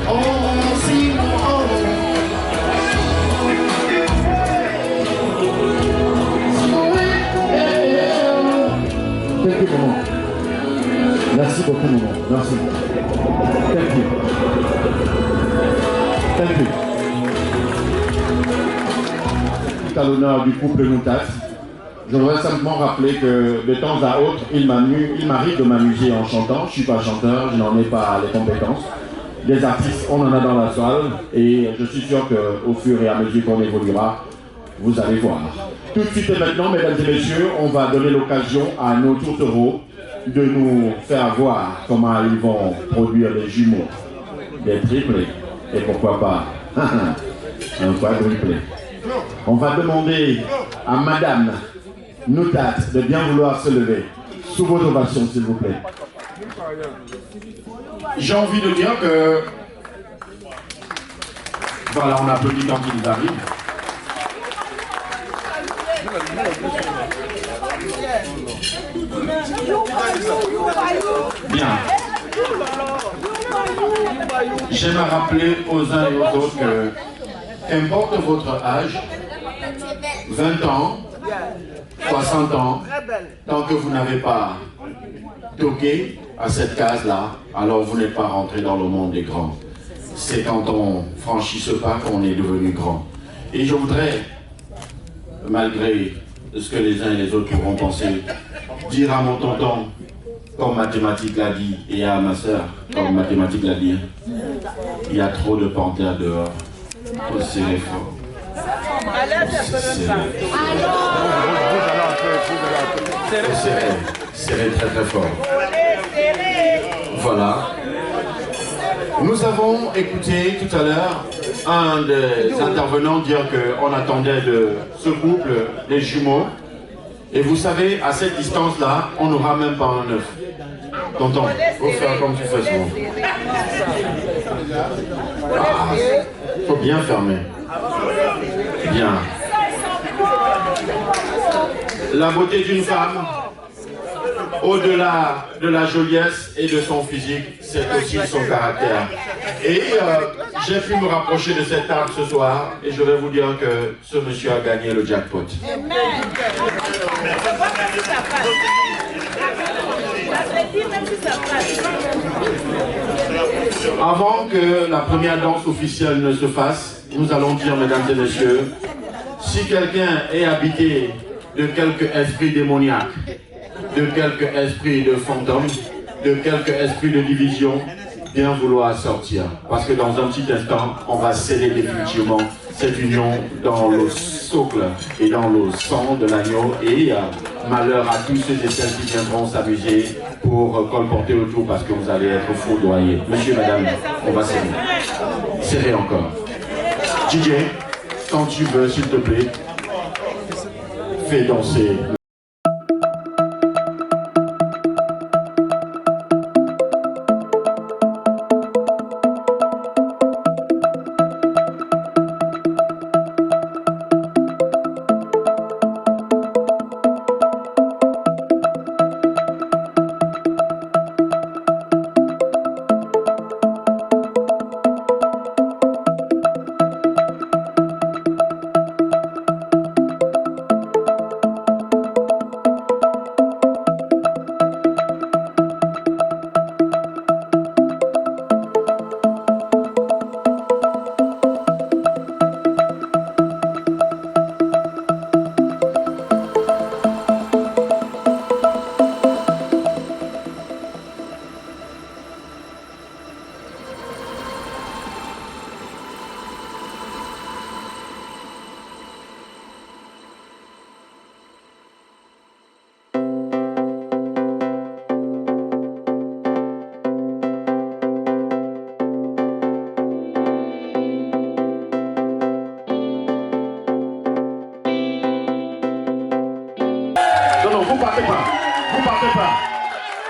Oh, see more. Merci beaucoup, maman. Merci. Thank you. Thank you. Tout à l'honneur du couple Noutat, je voudrais simplement rappeler que de temps à autre, il m'arrive de m'amuser en chantant. Je ne suis pas chanteur, je n'en ai pas les compétences. Des artistes, on en a dans la salle et je suis sûr qu'au fur et à mesure qu'on évoluera, vous allez voir. Tout de suite et maintenant, mesdames et messieurs, on va donner l'occasion à nos tourtereaux de nous faire voir comment ils vont produire les jumeaux, des triplés et pourquoi pas un quadruplé. On va demander à madame Noutat de bien vouloir se lever. Sous votre ovation, s'il vous plaît. J'ai envie de dire que... Voilà, on applaudit quand ils arrivent. Bien. J'aime rappeler aux uns et aux autres que, qu'importe votre âge, 20 ans, 60 ans, tant que vous n'avez pas toqué à cette case-là, alors vous n'êtes pas rentré dans le monde des grands. C'est quand on franchit ce pas qu'on est devenu grand. Et je voudrais, malgré ce que les uns et les autres pourront penser, dire à mon tonton, comme mathématiques l'a dit, et à ma soeur, comme mathématiques l'a dit, il y a trop de panthères dehors. Faut serrer fort. Serrer très très fort. Voilà. Nous avons écouté tout à l'heure un des intervenants dire qu'on attendait de ce couple des jumeaux. Et vous savez, à cette distance-là, on n'aura même pas un œuf. Tonton, faut faire comme tu fais souvent. Ah, faut bien fermer. Bien. La beauté d'une femme, au-delà de la joliesse et de son physique, c'est aussi son caractère. Et j'ai pu me rapprocher de cette table ce soir et je vais vous dire que ce monsieur a gagné le jackpot. Avant que la première danse officielle ne se fasse, nous allons dire, mesdames et messieurs, si quelqu'un est habité de quelque esprit démoniaque, de quelque esprit de fantôme, de quelque esprit de division, bien vouloir sortir. Parce que dans un petit instant, on va sceller définitivement cette union dans le socle et dans le sang de l'agneau. Et malheur à tous ceux et celles qui viendront s'amuser pour colporter autour parce que vous allez être foudroyés. Monsieur, madame, on va serrer. Serrer encore. DJ, quand tu veux, s'il te plaît, fais danser.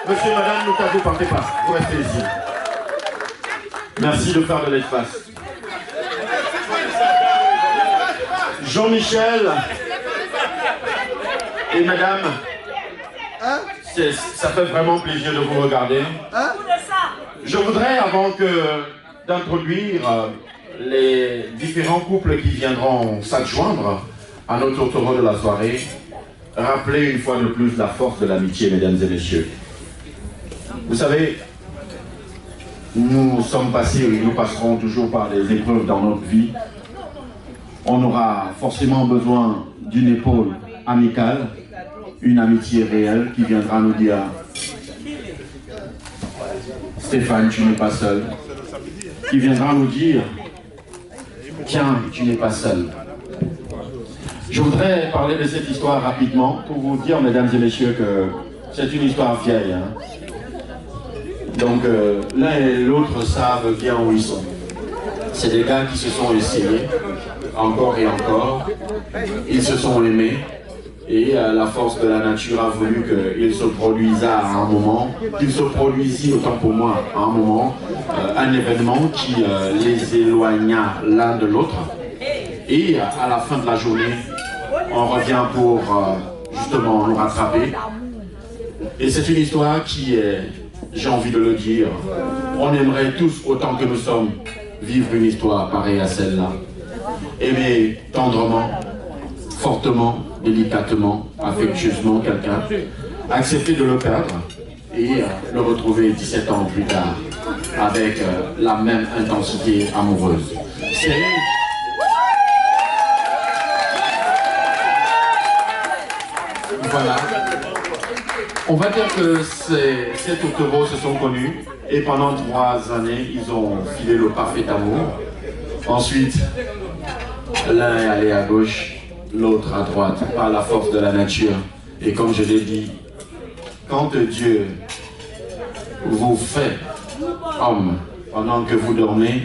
Monsieur et madame, vous partez pas, vous restez ici. Merci de faire de l'espace. Jean-Michel et madame, ça fait vraiment plaisir de vous regarder. Je voudrais, avant d'introduire les différents couples qui viendront s'adjoindre à notre tour de la soirée, rappeler une fois de plus la force de l'amitié, mesdames et messieurs. Vous savez, nous sommes passés et nous passerons toujours par des épreuves dans notre vie. On aura forcément besoin d'une épaule amicale, une amitié réelle qui viendra nous dire « Stéphane, tu n'es pas seul », qui viendra nous dire « Tiens, tu n'es pas seul ». Je voudrais parler de cette histoire rapidement pour vous dire, mesdames et messieurs, que c'est une histoire vieille. Donc l'un et l'autre savent bien où ils sont. C'est des gars qui se sont essayés, encore et encore. Ils se sont aimés. Et la force de la nature a voulu qu'il se produisât à un moment, qu'il se produisit autant pour moi à un moment, un événement qui les éloigna l'un de l'autre. Et à la fin de la journée, on revient pour justement nous rattraper. Et c'est une histoire qui est, j'ai envie de le dire, on aimerait tous, autant que nous sommes, vivre une histoire pareille à celle-là. Aimer tendrement, fortement, délicatement, affectueusement quelqu'un, accepter de le perdre et le retrouver 17 ans plus tard avec la même intensité amoureuse. Voilà. On va dire que ces tourtereaux se sont connus et pendant 3 années, ils ont filé le parfait amour. Ensuite, l'un est allé à gauche, l'autre à droite, par la force de la nature. Et comme je l'ai dit, quand Dieu vous fait homme pendant que vous dormez,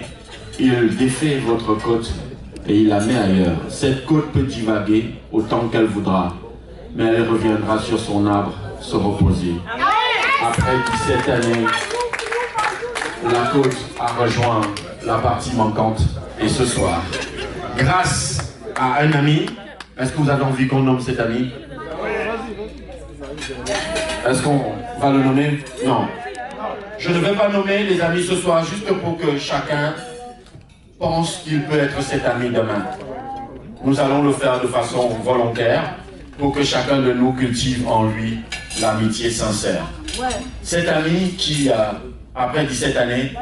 il défait votre côte et il la met ailleurs. Cette côte peut divaguer autant qu'elle voudra, mais elle reviendra sur son arbre se reposer. Après 17 années, la côte a rejoint la partie manquante. Et ce soir, grâce à un ami, est-ce que vous avez envie qu'on nomme cet ami? Est-ce qu'on va le nommer? Non. Je ne vais pas nommer les amis ce soir, juste pour que chacun pense qu'il peut être cet ami demain. Nous allons le faire de façon volontaire, pour que chacun de nous cultive en lui l'amitié sincère. Cet ami qui, après 17 années,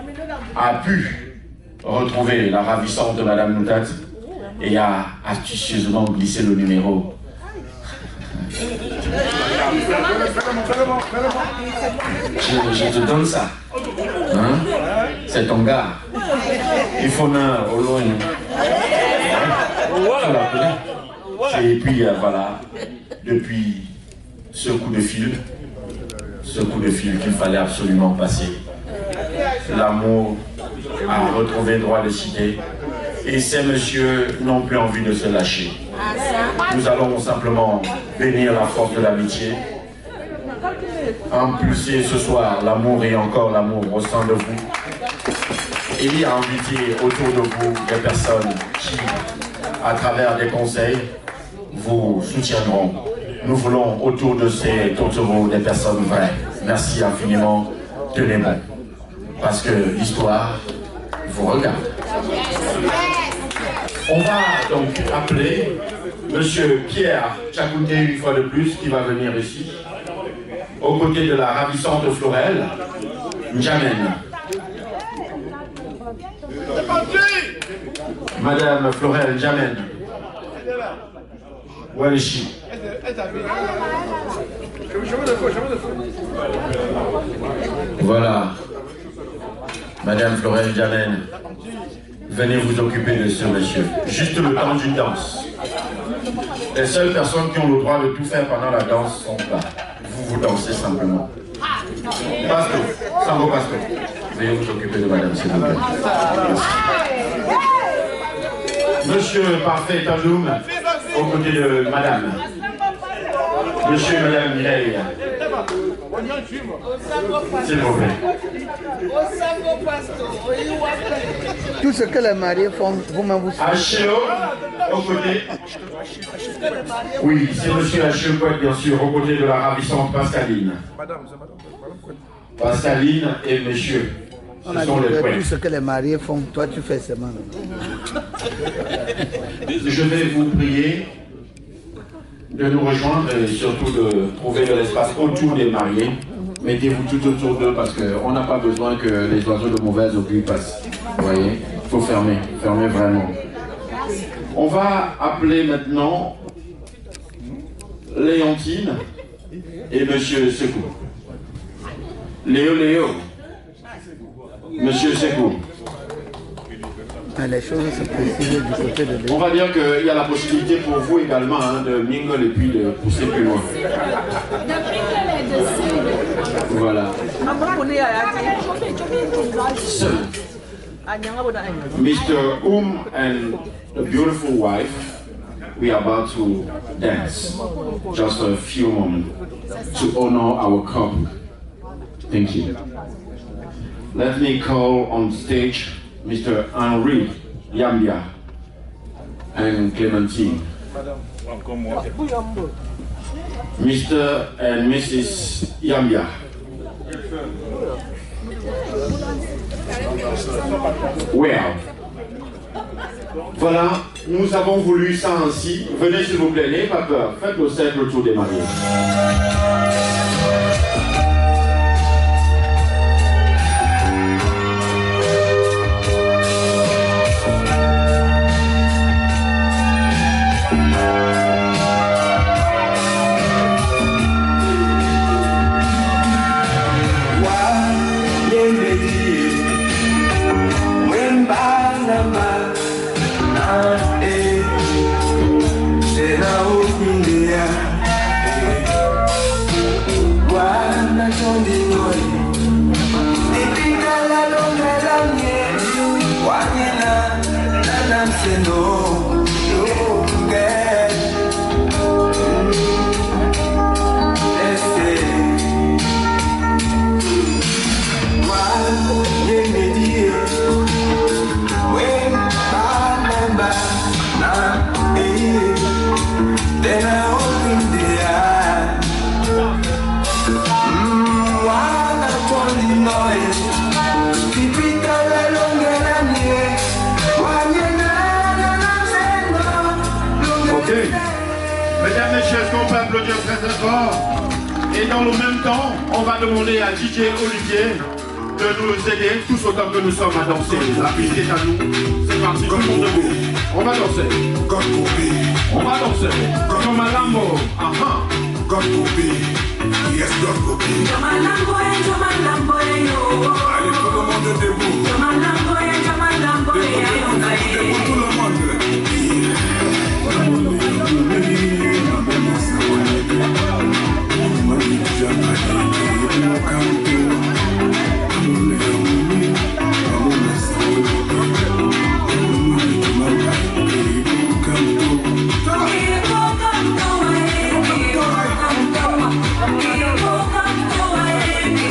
a pu retrouver la ravissante de Madame Noutat et a astucieusement glissé le numéro. Je te donne ça. Hein? C'est ton gars. Il faut au loin. Et puis voilà, depuis ce coup de fil qu'il fallait absolument passer, l'amour a retrouvé droit de cité et ces messieurs n'ont plus envie de se lâcher. Nous allons simplement bénir la force de l'amitié, impulser ce soir l'amour et encore l'amour au sein de vous et inviter autour de vous des personnes qui, à travers des conseils, vous soutiendront. Nous voulons autour de ces tourtereaux des personnes vraies. Merci infiniment, tenez bon, parce que l'histoire vous regarde. On va donc appeler Monsieur Pierre Tchakouté une fois de plus, qui va venir ici, aux côtés de la ravissante Florelle Njamen. Madame Florelle Njamen. Où est she? Voilà. Madame Florelle Njamen, venez vous occuper de ce monsieur. Juste le temps d'une danse. Les seules personnes qui ont le droit de tout faire pendant la danse sont là. Vous dansez simplement. Pasteur, Sango Pasteur, veuillez vous occuper de madame, s'il vous plaît. Monsieur Parfait Tazoum, aux côtés de madame. Monsieur et madame Mireille. S'il vous plaît. Tout ce que les mariés font, vous-même vous savez. Acheo, aux côtés. Oui, c'est monsieur Acheo, bien sûr, aux côtés de la ravissante Pascaline. Pascaline et monsieur. On a dit que tout ce que les mariés font, toi tu fais seulement. Je vais vous prier de nous rejoindre et surtout de trouver de l'espace autour des mariés. Mettez-vous tout autour d'eux parce qu'on n'a pas besoin que les oiseaux de mauvaise augure passent. Vous voyez, il faut fermer vraiment. On va appeler maintenant Léontine et Monsieur Sekou. Léo. Monsieur Sekou. Les choses se précisent du côté de Léo. On va dire qu'il y a la possibilité pour vous également de mingle et puis de pousser plus loin. Voilà. So, Mr. and the beautiful wife we are about to dance just for a few moments to honor our couple. Thank you. Let me call on stage Mr. Henri Yambia and Clementine. Mr. and Mrs. Yambia. Well. Voilà, nous avons voulu ça ainsi. Venez s'il vous plaît, n'ayez pas peur. Faites le cercle autour des mariés. Mesdames, messieurs, est-ce qu'on peut applaudir très très fort? Et dans le même temps, on va demander à DJ Olivier de nous aider, tous autant que nous sommes, à danser. La piste est à nous. C'est parti, tout le monde debout. On va danser. On va danser. Comme un lambo. God Gopi. Yes, God Gopi. Allez, tout le monde debout. Debout, tout le monde. Come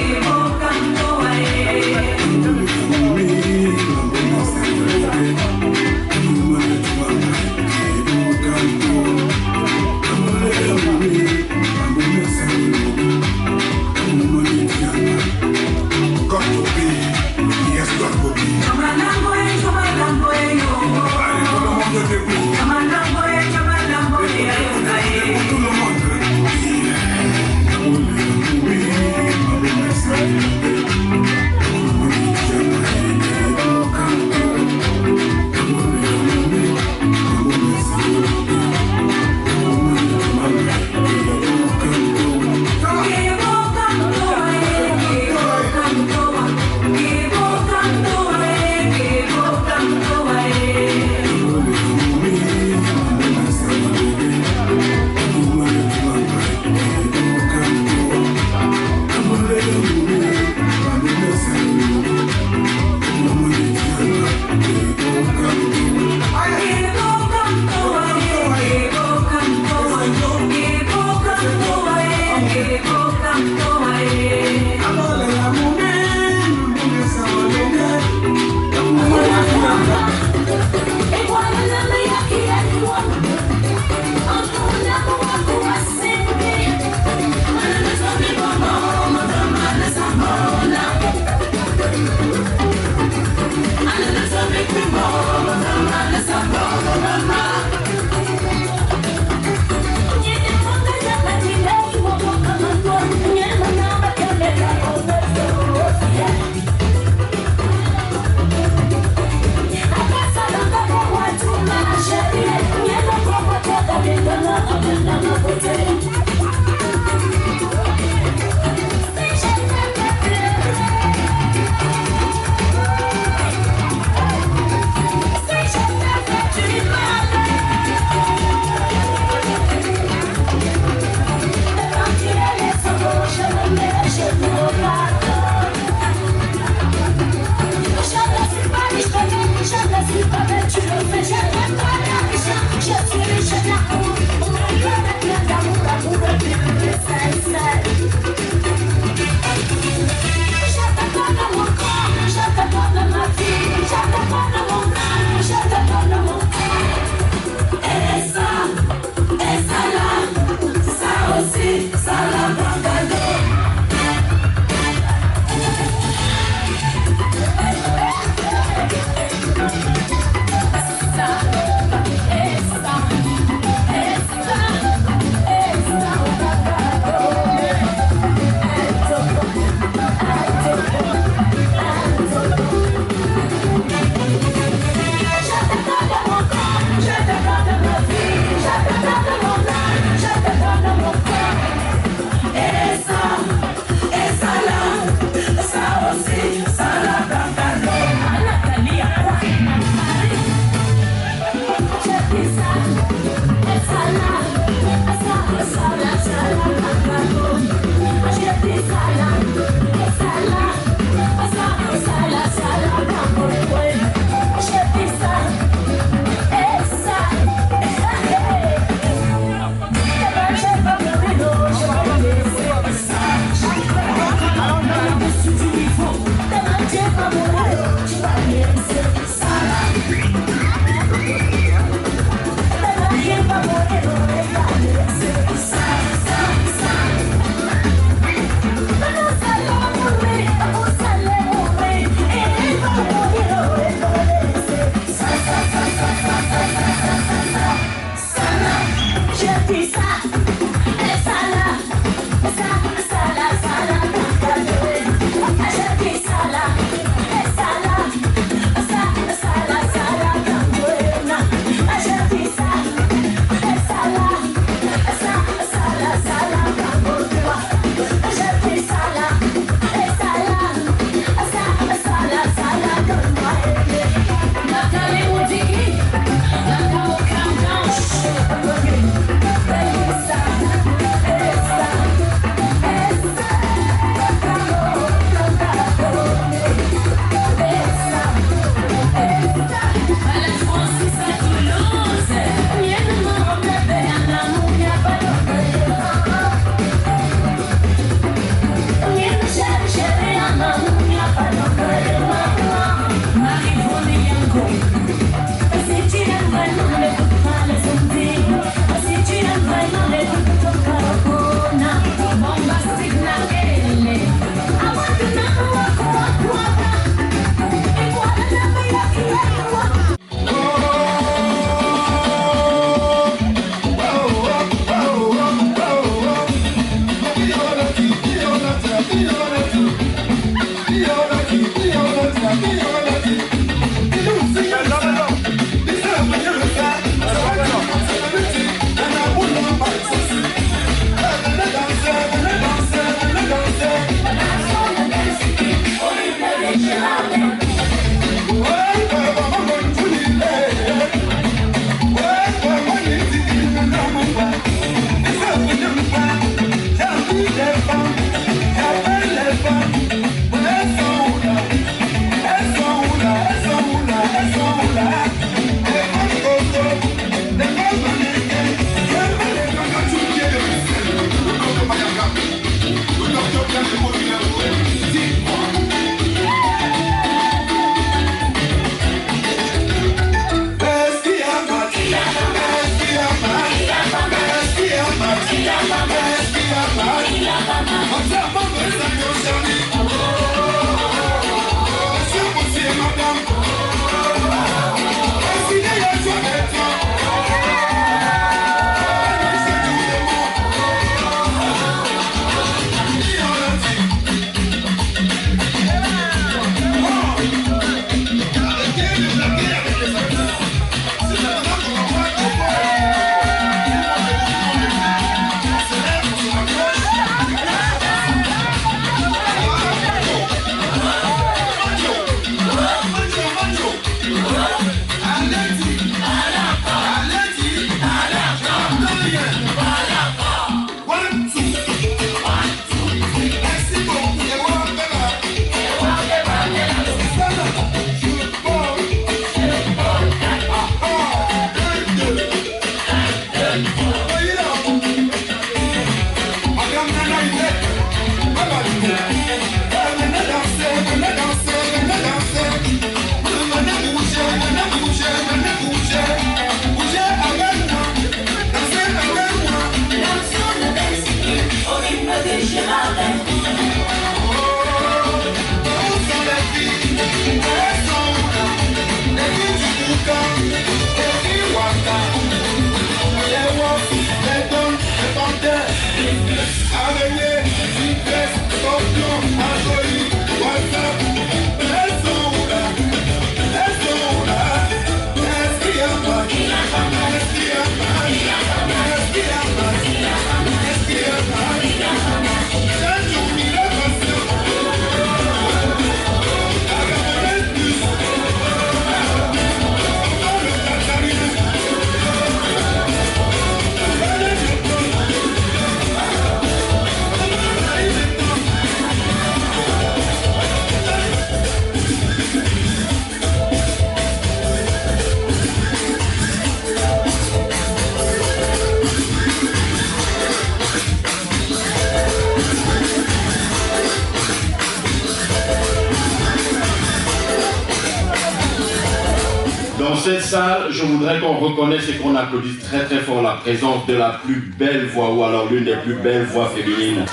Dans cette salle, je voudrais qu'on reconnaisse et qu'on applaudisse très très fort la présence de la plus belle voix, ou alors l'une des plus belles voix féminines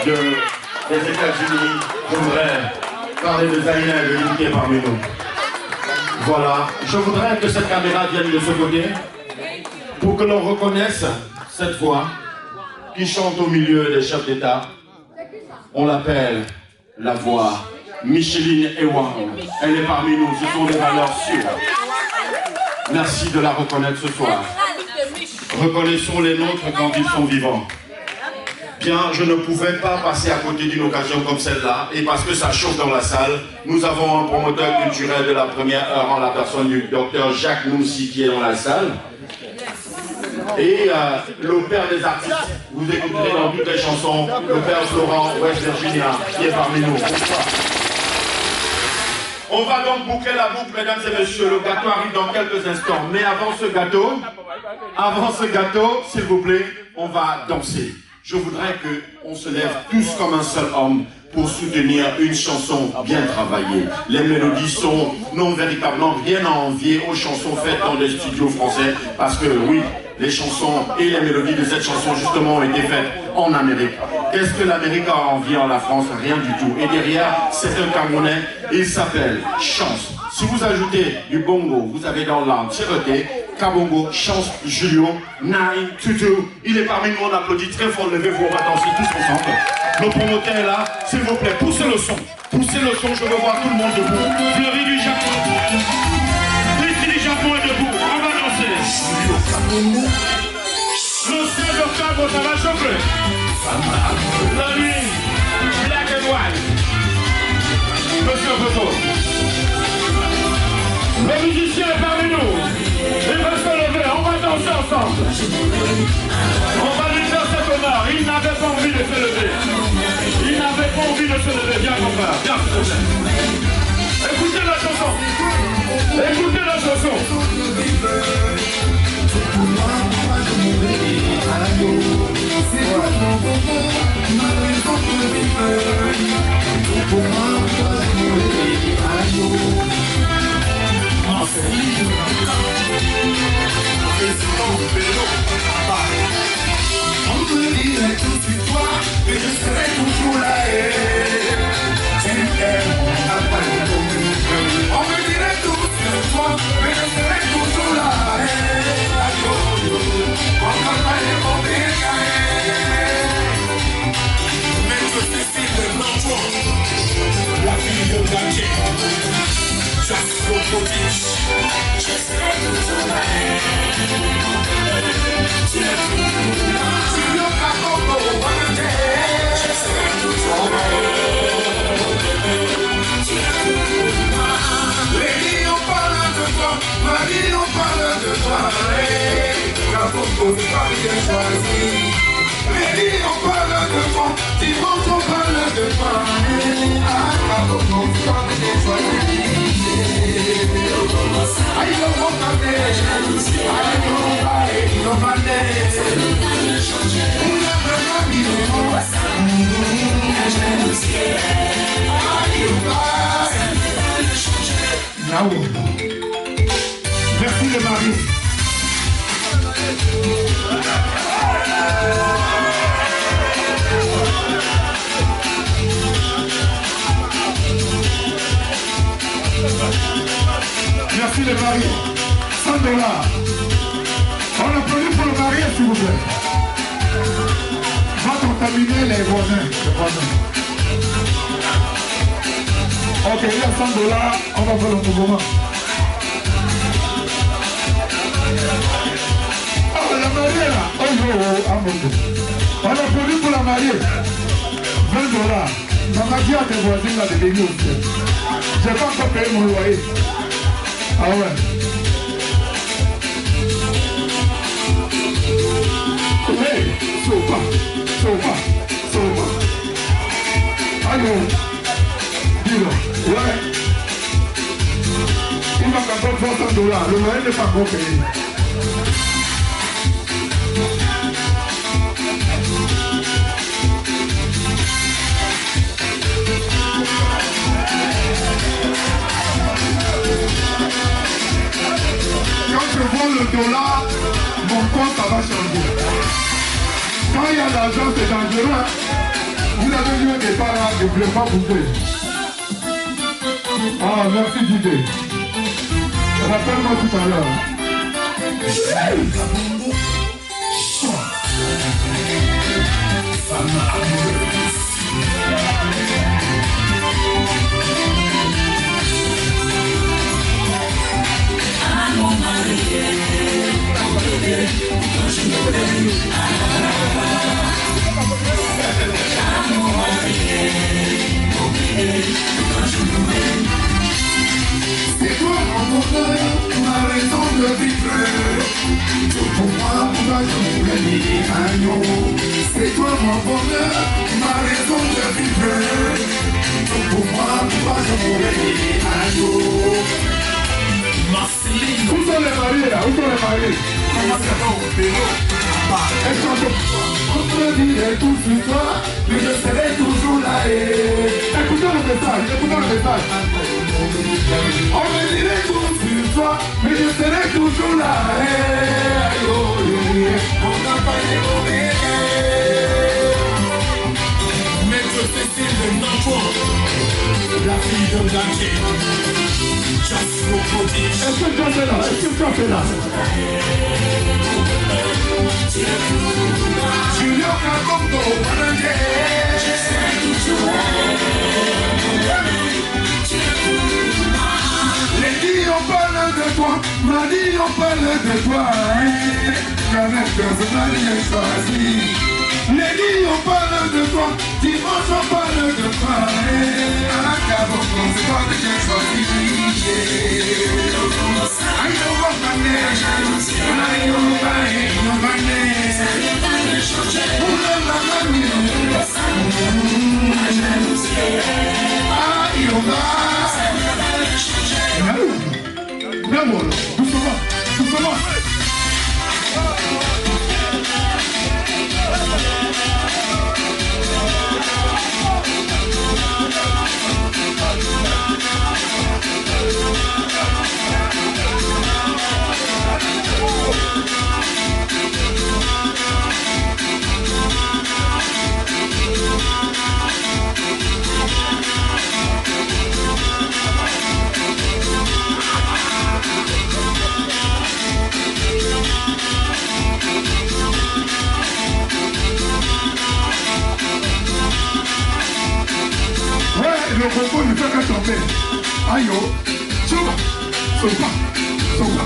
des États-Unis. Je voudrais parler de Zaina Evelyn qui est parmi nous. Voilà, je voudrais que cette caméra vienne de ce côté pour que l'on reconnaisse cette voix qui chante au milieu des chefs d'État. On l'appelle la voix Micheline Ewang. Elle est parmi nous, ce sont des valeurs sûres. Merci de la reconnaître ce soir. Reconnaissons les nôtres quand ils sont vivants. Bien, je ne pouvais pas passer à côté d'une occasion comme celle-là, et parce que ça chauffe dans la salle, nous avons un promoteur culturel de la première heure en la personne du docteur Jacques Moussi qui est dans la salle. Et le père des artistes, vous écouterez dans toutes les chansons, le père Florent, West Virginia, qui est parmi nous. On va donc boucler la boucle, mesdames et messieurs. Le gâteau arrive dans quelques instants. Mais avant ce gâteau, s'il vous plaît, on va danser. Je voudrais qu'on se lève tous comme un seul homme pour soutenir une chanson bien travaillée. Les mélodies n'ont véritablement rien à envier aux chansons faites dans des studios français, parce que oui, les chansons et les mélodies de cette chanson justement ont été faites en Amérique. Qu'est-ce que l'Amérique a envié en la France? Rien du tout. Et derrière, c'est un Camerounais, il s'appelle Chance. Si vous ajoutez du bongo, vous avez dans l'âme Tireté, Kabongo, Chance, Julio, Nine, Tutu. Il est parmi nous, on applaudit très fort, levez-vous, on va danser tous ensemble. Le promoteur est là, s'il vous plaît, poussez le son. Poussez le son, je veux voir tout le monde debout. Fleury du Japon. Ici du Japon est debout, on va danser. Le 16 octobre, ça va chauffer. La nuit, black and white. Monsieur Photo. Le musicien est parmi nous. Il va se lever, on va danser ensemble. On va lui faire cet honneur. Il n'avait pas envie de se lever. Il n'avait pas envie de se lever. Viens, mon frère, viens, s'il te plaît. Écoutez la chanson. Écoutez la chanson. On me dirait tout sur toi, mais je serai toujours là. On me dirait tout sur toi, mais je serai toujours là. On va pas les mauvais Maître Cécile Blanchon, la fille de Gagé, Jasper Potiche, je serai toujours là. Tu es toujours là. Tu n'as pas compris, je serai toujours là. Tu es toujours là. Lady, on parle de toi, Marie, on parle de toi. La photo, c'est pas bien choisi. Lady, on parle de toi, Dimanche, on parle de toi. La photo, c'est pas bien choisi. Aïe, le monde a fait, aïe, le monde a merci le mari. Merci le mari. $100. On applaudit pour le marié, s'il vous plaît. Va contaminer les voisins. Ok, il y a $100, on va faire le mouvement. Oh, la mariée là. Oh, on applaudit pour la mariée. $20. Maman dit à tes voisins là de venir aussi. J'ai pas encore payé mon loyer. Ah ouais. Hey, sopa. Allô. Dis-le. Ouais. Il m'a encore $300. Le moyen n'est pas encore payé. $, mon compte ça va changer. Quand il y a l'argent, c'est dangereux. Hein? Vous avez vu un départ là, je ne voulais pas bouger. Ah, merci Didier. Rappelle-moi tout à l'heure. Mon marié, mon bébé, quand je me réveille, mon marié, mon bébé, quand je me réveille. C'est toi mon bonheur, ma raison de vivre. Tout pour moi, pourquoi je pourrais vivre un jour. C'est toi mon bonheur, ma raison de vivre. Tout pour moi, pourquoi je pourrais vivre un jour. Où sont les mariés là? Où sont les mariés? Comment ça va au vélo? Elle chante. On peut dire tout sur toi, mais je serai toujours là. Écoutez le message, écoutez le message. On me dirait tout sur toi, mais je serai toujours là. On n'a pas évolué. Maître Cécile de Nanko, la fille de Ganché. Est-ce que tu es là? Est-ce que tu es là? Julien Kakongo, je serai toujours là. Les filles on parle de toi, m'a dit on parle de toi. Avec personne j'ai choisi. Les filles on parle de toi, dimanche on parle de toi. À la Kaboko, c'est toi que j'ai choisi. Le propos ne fait que tomber. Aïe, oh, sopa, sopa, sopa,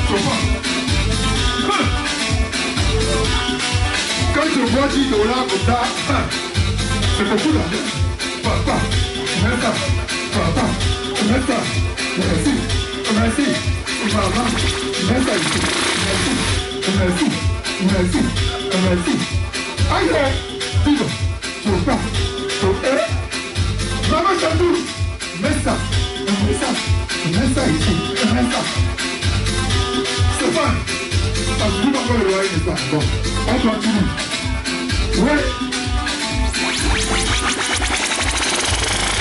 sopa. Quand je vois $10 comme ça, c'est beaucoup d'argent. Papa, mets ça, papa, mets ça. Merci, merci, papa, mets ça ici. Merci, merci, merci, merci. Aïe, oh, sopa, sopa. Maman Chandou, mets ça ici, mets ça. Stéphane, parce que vous n'avez pas le loyer, n'est-ce pas? Bon, on continue. Oui.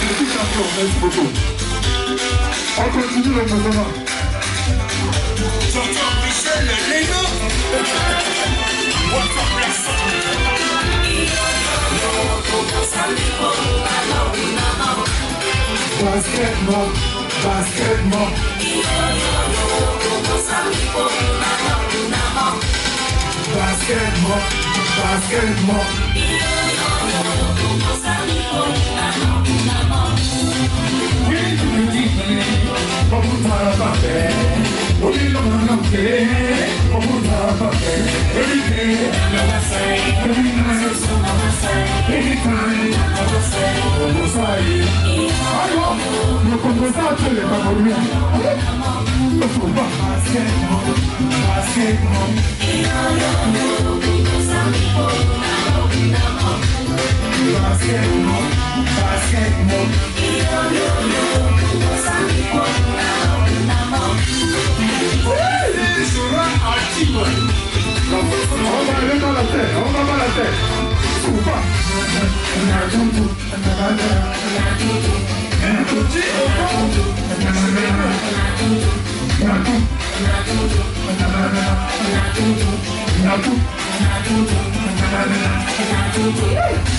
Je suis champion, merci beaucoup. On continue le mouvement. Tonton Michel Leno. What's up, bless? Basketball, basketball. Basketball, basketball. On va aller dans la tête, on va dans la tête. Ou pas.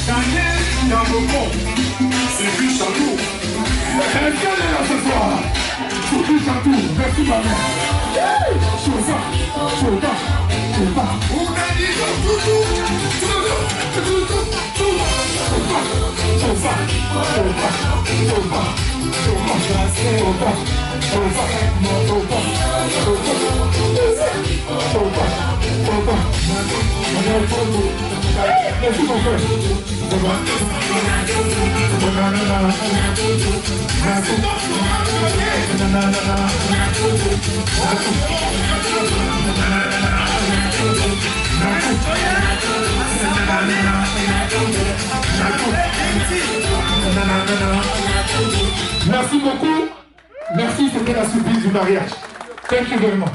Daniel Gamboko, c'est lui Chantou. Elle vient là ce soir. C'est lui Chantou. Merci ma mère. Chauffard, chauffard, chauffard. On a dit chauffard, merci mon frère. Merci beaucoup. Merci, c'était la surprise du mariage. Thank you very much.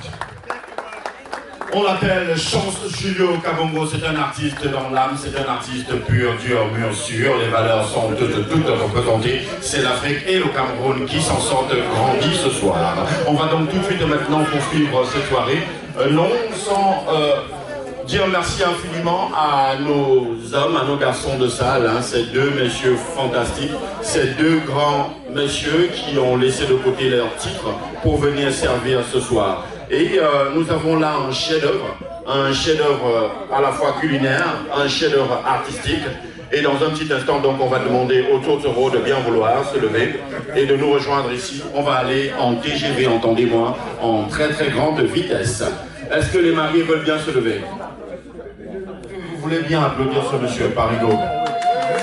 On l'appelle Chance Julio Kabongo, c'est un artiste dans l'âme, c'est un artiste pur, dur, mûr, sûr. Les valeurs sont toutes représentées. C'est l'Afrique et le Cameroun qui s'en sortent grandis ce soir. On va donc tout de suite maintenant poursuivre cette soirée. Non sans dire merci infiniment à nos hommes, à nos garçons de salle, ces deux messieurs fantastiques, ces deux grands messieurs qui ont laissé de côté leur titre pour venir servir ce soir. Et nous avons là un chef-d'œuvre à la fois culinaire, un chef-d'œuvre artistique. Et dans un petit instant, donc, on va demander au Totoro de bien vouloir se lever et de nous rejoindre ici. On va aller en TGV, entendez-moi, en très très grande vitesse. Est-ce que les mariés veulent bien se lever? Vous voulez bien applaudir ce monsieur, Parigo.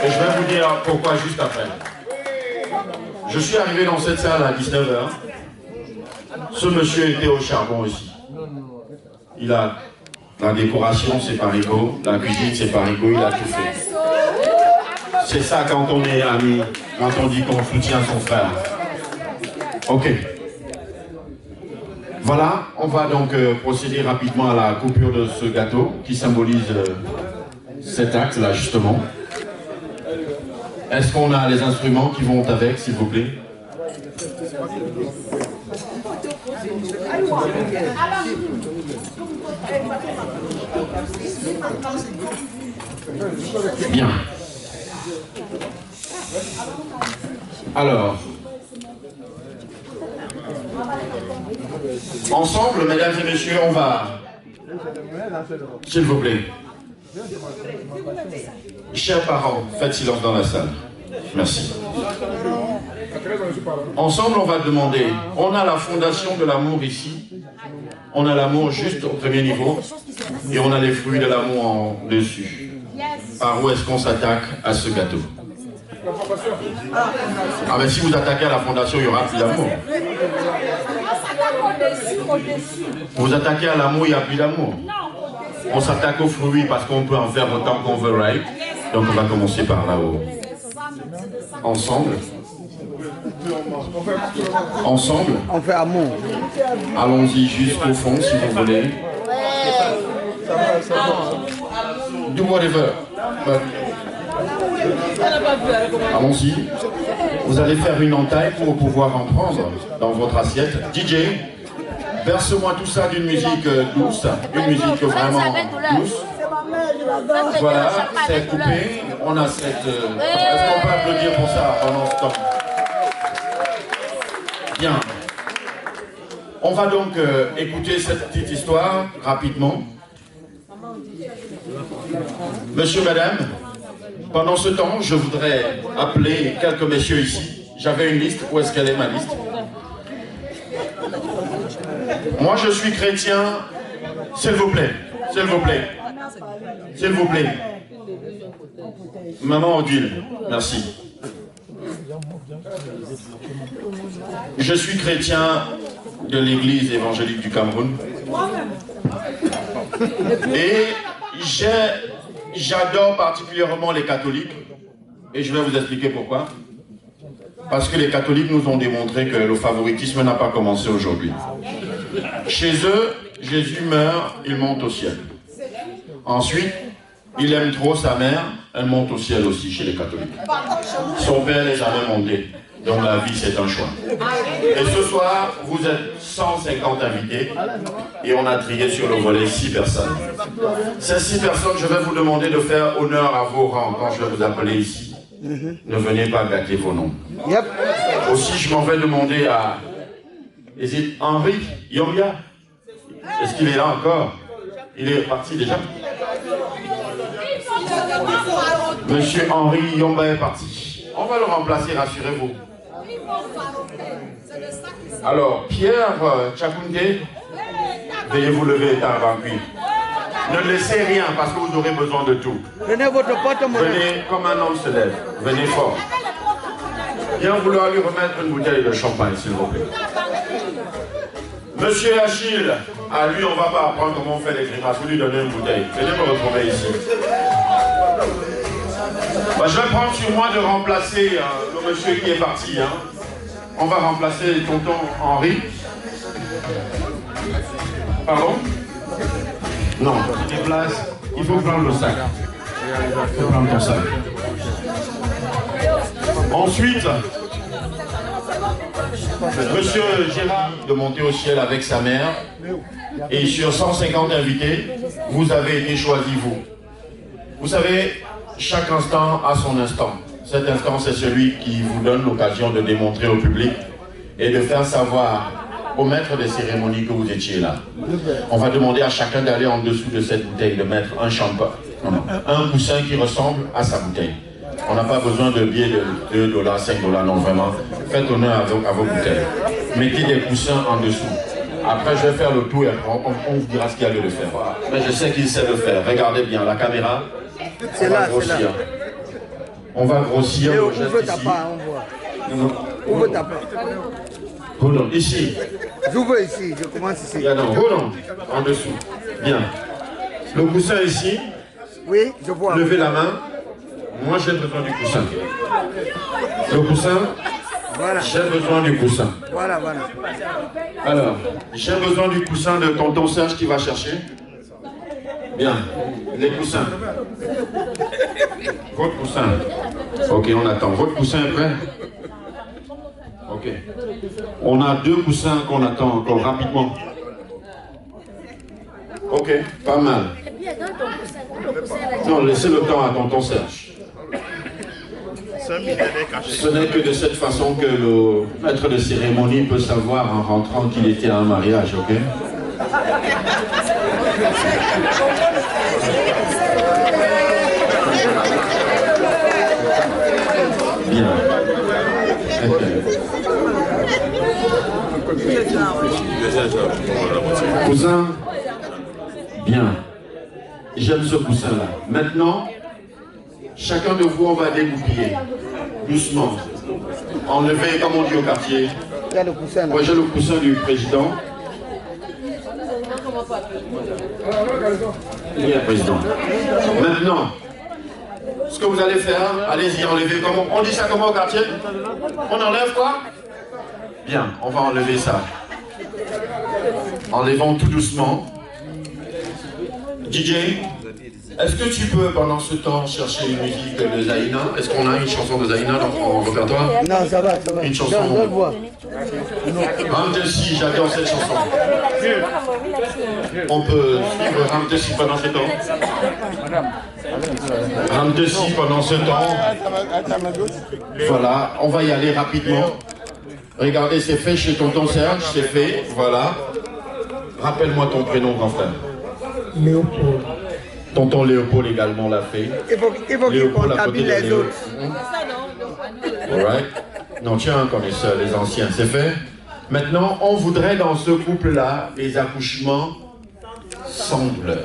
Et je vais vous dire pourquoi juste après. Je suis arrivé dans cette salle à 19h. Ce monsieur était au charbon ici. Il a la décoration, c'est Parigo, la cuisine, c'est Parigo, il a tout fait. C'est ça quand on est amis, quand on dit qu'on soutient son frère. Ok. Voilà, on va donc procéder rapidement à la coupure de ce gâteau qui symbolise cet acte-là, justement. Est-ce qu'on a les instruments qui vont avec, s'il vous plaît? Bien. Alors, ensemble, mesdames et messieurs, on va, s'il vous plaît, chers parents, faites silence dans la salle. Merci. Ensemble, on va demander, on a la fondation de l'amour ici, on a l'amour juste au premier niveau, et on a les fruits de l'amour en dessus. Par où est-ce qu'on s'attaque à ce gâteau? Ah mais si vous attaquez à la fondation, il n'y aura plus d'amour. Vous attaquez à l'amour, il n'y a plus d'amour. On s'attaque aux fruits parce qu'on peut en faire autant qu'on veut, right? Donc on va commencer par là-haut. Ensemble. Ensemble. On fait amour. Allons-y jusqu'au fond si vous voulez. Do whatever. Allons-y. Vous allez faire une entaille pour pouvoir en prendre dans votre assiette. DJ, verse-moi tout ça d'une musique douce, une musique vraiment douce. Voilà, c'est coupé. On a cette... Est-ce qu'on peut applaudir pour ça pendant ce temps? Bien. On va donc écouter cette petite histoire rapidement. Monsieur, madame, pendant ce temps, je voudrais appeler quelques messieurs ici. J'avais une liste. Où est-ce qu'elle est, ma liste? Moi, je suis chrétien. S'il vous plaît. S'il vous plaît. S'il vous plaît. Maman Odile, merci. Je suis chrétien de l'église évangélique du Cameroun. Et j'adore particulièrement les catholiques. Et je vais vous expliquer pourquoi. Parce que les catholiques nous ont démontré que le favoritisme n'a pas commencé aujourd'hui. Chez eux, Jésus meurt, il monte au ciel. Ensuite, il aime trop sa mère, elle monte au ciel aussi chez les catholiques. Son père n'est jamais monté. Donc la vie, c'est un choix. Et ce soir, vous êtes 150 invités et on a trié sur le volet 6 personnes. Ces 6 personnes, je vais vous demander de faire honneur à vos rangs quand je vais vous appeler ici. Ne venez pas gâter vos noms. Aussi, je m'en vais demander à Henri Yonga. Est-ce qu'il est là encore? Il est parti déjà? Monsieur Henri Yonga est parti. On va le remplacer, rassurez-vous. Alors, Pierre Tchakoundé, veuillez vous lever tard avant cuire. Ne laissez rien parce que vous aurez besoin de tout. Prenez votre porte-monnaie. Venez comme un homme se lève. Venez fort. Bien vouloir lui remettre une bouteille de champagne, s'il vous plaît. Monsieur Achille, à lui, on ne va pas apprendre comment on fait les grimaces. Vous lui donnez une bouteille. Venez me retrouver ici. Bah, je vais prendre sur moi de remplacer le monsieur qui est parti. Hein. On va remplacer tonton Henri. Pardon? Non, tu déplaces. Il faut prendre le sac. Il faut prendre ton sac. Ensuite, monsieur Gérard de monter au ciel avec sa mère. Et sur 150 invités, vous avez été choisi, vous. Vous savez, chaque instant a son instant. Cet instant, c'est celui qui vous donne l'occasion de démontrer au public et de faire savoir au maître des cérémonies que vous étiez là. On va demander à chacun d'aller en dessous de cette bouteille, de mettre un champagne, un coussin qui ressemble à sa bouteille. On n'a pas besoin de billets de 2 $, 5 $, non, vraiment. Faites honneur à vos bouteilles. Mettez des coussins en dessous. Après, je vais faire le tour et on vous dira ce qu'il y a lieu de faire. Mais je sais qu'il sait le faire. Regardez bien, la caméra. C'est là, c'est là. On va grossir. Où veut ta part, on voit. Où veut ta part? Hold on, ici. J'ouvre ici, je commence ici. Non, hold on, en dessous. Bien. Le coussin ici. Oui, je vois. Levez la main. Moi, j'ai besoin du coussin. Le coussin. Voilà. J'ai besoin du coussin. Voilà, voilà. Alors, j'ai besoin du coussin de tonton Serge qui va chercher. Bien. Les coussins. Votre coussin. Ok, on attend. Votre coussin est prêt? Ok. On a 2 coussins qu'on attend encore rapidement. Ok, pas mal. Non, laissez le temps à tonton Serge. Ce n'est que de cette façon que le maître de cérémonie peut savoir en rentrant qu'il était à un mariage, ok? Bien. Cousin, bien. J'aime ce coussin-là. Maintenant, chacun de vous, on va dégoupiller. Doucement. Enlevez, comme on dit au quartier. Il y a le coussin là. Moi, j'ai le coussin du président. Il y a le président. Maintenant, ce que vous allez faire, allez-y, enlevez. Comment, on dit ça comment au quartier? On enlève quoi? Bien, on va enlever ça. Enlevons tout doucement. DJ, est-ce que tu peux pendant ce temps chercher une musique de Zaïna? Est-ce qu'on a une chanson de Zaïna dans ton répertoire? Non, ça va, ça va. Une chanson. Donne voix. Ramdessi, j'adore cette chanson. On peut suivre Ramdessi pendant ce temps. Ramdessi pendant ce temps. Voilà, on va y aller rapidement. Regardez, c'est fait chez tonton Serge, c'est fait, voilà. Rappelle-moi ton prénom, grand frère. Léopold. Tonton Léopold également l'a fait. Il faut qu'il comptabilise les autres. Alright. Non, tiens, un connaisseur, les anciens, c'est fait. Maintenant, on voudrait dans ce couple-là des accouchements sans douleur.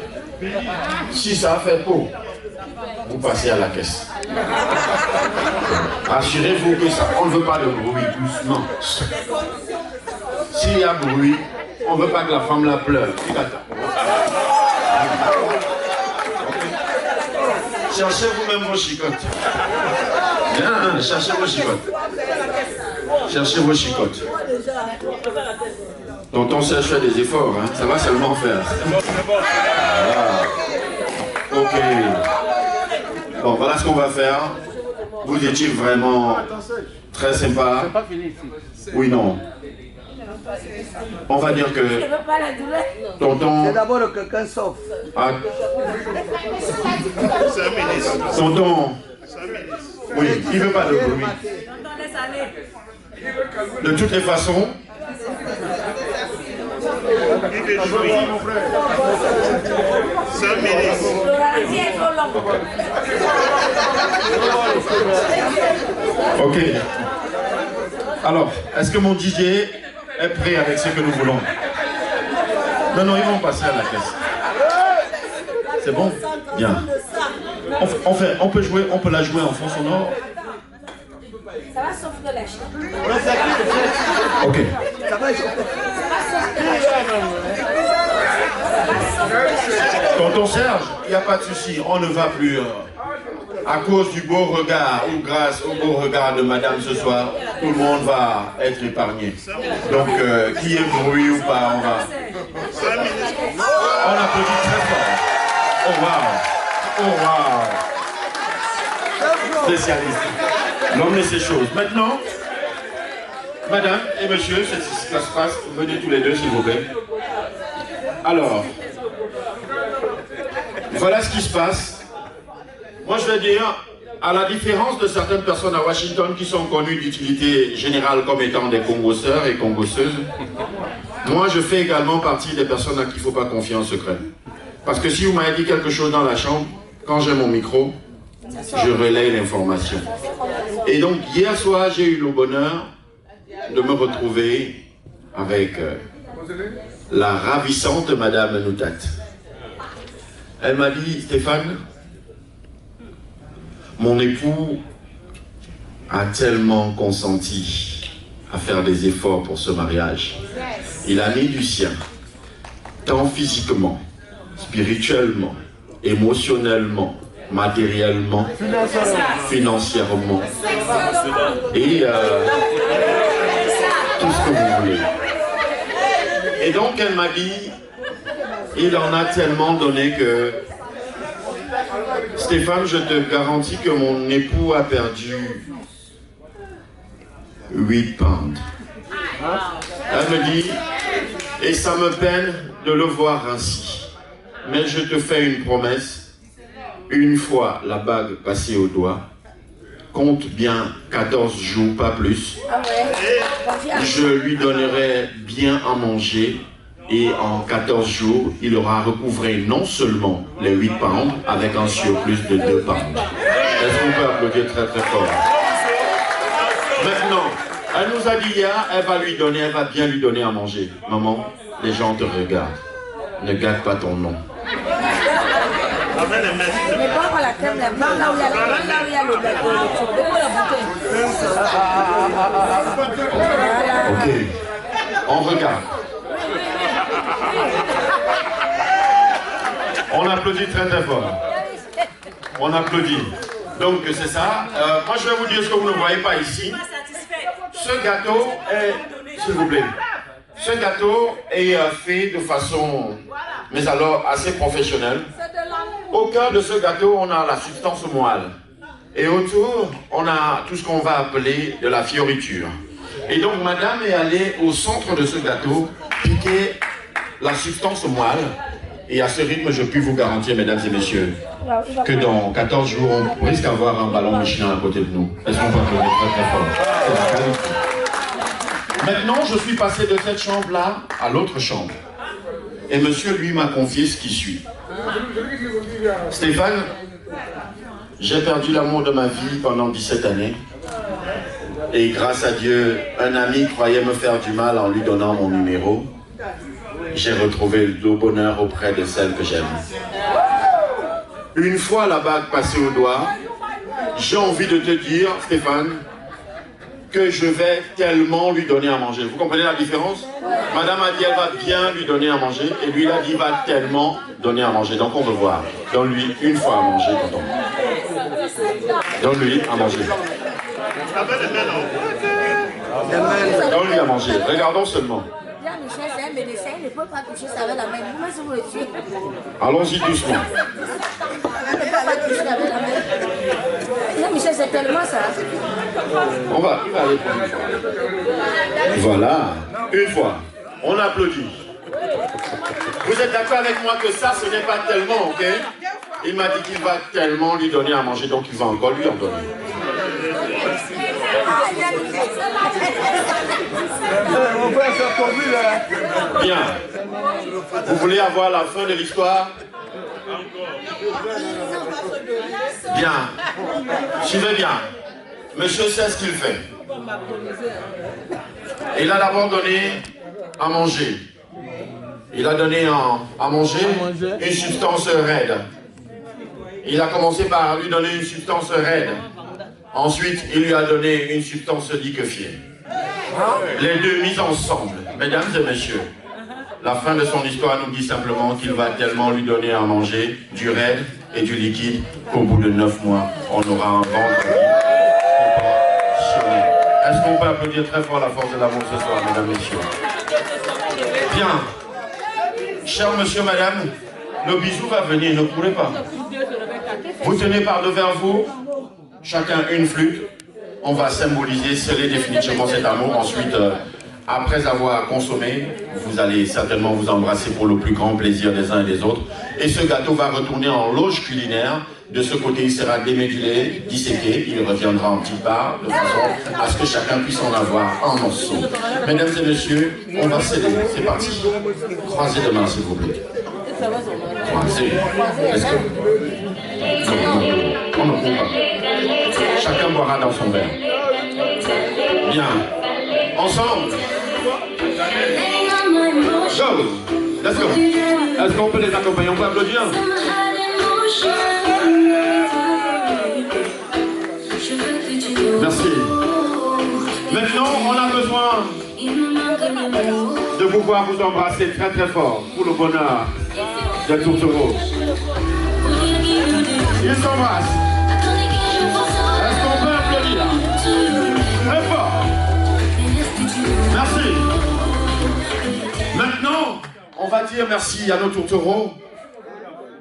Si ça fait peau, vous passez à la caisse. Assurez-vous que ça, on ne veut pas de bruit, doucement. S'il y a bruit, on ne veut pas que la femme la pleure. Cherchez vous-même vos chicottes. Bien, cherchez vos chicottes. Cherchez vos chicottes. Tonton Serge fait des efforts, hein. Ça va seulement faire. Voilà. Ok. Bon, voilà ce qu'on va faire. Vous étiez vraiment très sympa. Oui, non. On va dire que tonton... C'est d'abord que quelqu'un sauf. Tonton... Oui, il ne veut pas de bruit. De toutes les façons... Ok. Alors, est-ce que mon DJ est prêt avec ce que nous voulons? Non, non, ils vont passer à la caisse. C'est bon? Bien. On peut jouer, on peut la jouer en fond sonore. Ça va sauf de lèche. Ok. Tonton Serge, il n'y a pas de souci, on ne va plus. À cause du beau regard, ou grâce au beau regard de madame ce soir, tout le monde va être épargné. Donc, qui est bruit ou pas, on va... On applaudit très fort. Oh wow! Oh wow! Spécialiste. L'homme de ces choses. Maintenant, madame et monsieur, c'est ce que ça se passe. Venez tous les deux, s'il vous plaît. Alors, voilà ce qui se passe. Moi, je vais dire, à la différence de certaines personnes à Washington qui sont connues d'utilité générale comme étant des congosseurs et congosseuses, moi, je fais également partie des personnes à qui il ne faut pas confier en secret. Parce que si vous m'avez dit quelque chose dans la chambre, quand j'ai mon micro, je relaye l'information. Et donc, hier soir, j'ai eu le bonheur de me retrouver avec la ravissante Madame Noutat. Elle m'a dit, Stéphane, mon époux a tellement consenti à faire des efforts pour ce mariage. Il a mis du sien, tant physiquement, spirituellement, émotionnellement, matériellement, financièrement et tout ce que vous voulez. Et donc elle m'a dit, il en a tellement donné que Stéphane, je te garantis que mon époux a perdu 8 pounds. Elle me dit, et ça me peine de le voir ainsi, mais je te fais une promesse, une fois la bague passée au doigt, compte bien 14 jours, pas plus, je lui donnerai bien à manger et en 14 jours, il aura recouvré non seulement les 8 pounds avec un surplus de 2 pounds. Est-ce qu'on peut applaudir très très fort? Maintenant, elle nous a dit hier, elle va bien lui donner à manger. Maman, les gens te regardent. Ne gâte pas ton nom. Ok, on regarde. On applaudit très très fort. On applaudit. Donc c'est ça. Moi je vais vous dire ce que vous ne voyez pas ici. Ce gâteau est, s'il vous plaît, ce gâteau est fait de façon, mais alors assez professionnelle. Au cœur de ce gâteau, on a la substance moelle. Et autour, on a tout ce qu'on va appeler de la fioriture. Et donc madame est allée au centre de ce gâteau piquer la substance moelle. Et à ce rythme, je puis vous garantir, mesdames et messieurs, que dans 14 jours, on risque d'avoir un ballon Michelin à côté de nous. Est-ce qu'on peut applaudir très très fort? Maintenant, je suis passé de cette chambre-là à l'autre chambre. Et monsieur, lui, m'a confié ce qui suit. Stéphane, j'ai perdu l'amour de ma vie pendant 17 années. Et grâce à Dieu, un ami croyait me faire du mal en lui donnant mon numéro. J'ai retrouvé le bonheur auprès de celle que j'aime. Une fois la bague passée au doigt, j'ai envie de te dire, Stéphane, que je vais tellement lui donner à manger. Vous comprenez la différence? Madame a dit, elle va bien lui donner à manger, et lui, il a dit, il va tellement donner à manger. Donc on veut voir. Donne-lui une fois à manger, tonton. Donne-lui à manger. Donne-lui à manger. Regardons seulement. médecin ne peut pas toucher ça avec la main. Vous-même, si vous le tuez. Allons-y doucement. Elle ne peut pas toucher avec la main. Non, Michel, c'est tellement ça. Il va aller prendre une fois. Voilà, une fois. On applaudit. Vous êtes d'accord avec moi que ça, ce n'est pas tellement, ok? Il m'a dit qu'il va tellement lui donner à manger, donc il va encore lui en donner. Bien. Vous voulez avoir la fin de l'histoire? Bien. Suivez bien. Monsieur sait ce qu'il fait. Il a d'abord donné à manger. Il a donné à manger une substance raide. Il a commencé par lui donner une substance raide. Ensuite, il lui a donné une substance liquéfiée. Les deux mis ensemble. Mesdames et messieurs, la fin de son histoire nous dit simplement qu'il va tellement lui donner à manger du raide et du liquide qu'au bout de 9 mois, on aura un ventre proportionné. Est-ce qu'on peut applaudir très fort la force de l'amour ce soir, mesdames et messieurs? Bien. Cher monsieur, madame, le bisou va venir, ne courez pas. Vous tenez par devers vous, chacun une flûte. On va symboliser, sceller définitivement cet amour. Ensuite, après avoir consommé, vous allez certainement vous embrasser pour le plus grand plaisir des uns et des autres. Et ce gâteau va retourner en loge culinaire. De ce côté, il sera démédulé, disséqué. Il reviendra en petites barres, de façon à ce que chacun puisse en avoir un morceau. Mesdames et messieurs, on va sceller. C'est parti. Croisez les mains, s'il vous plaît. Croisez. Est-ce que... Non, on ne peut pas. Chacun boira dans son verre. Bien. Ensemble. Go. Let's go. Est-ce qu'on peut les accompagner? On peut applaudir. Merci. Maintenant, on a besoin de pouvoir vous embrasser très très fort pour le bonheur des tourtereaux. Ils s'embrassent. Est-ce qu'on peut applaudir? Très fort. Merci. Maintenant, on va dire merci à nos tourtereaux.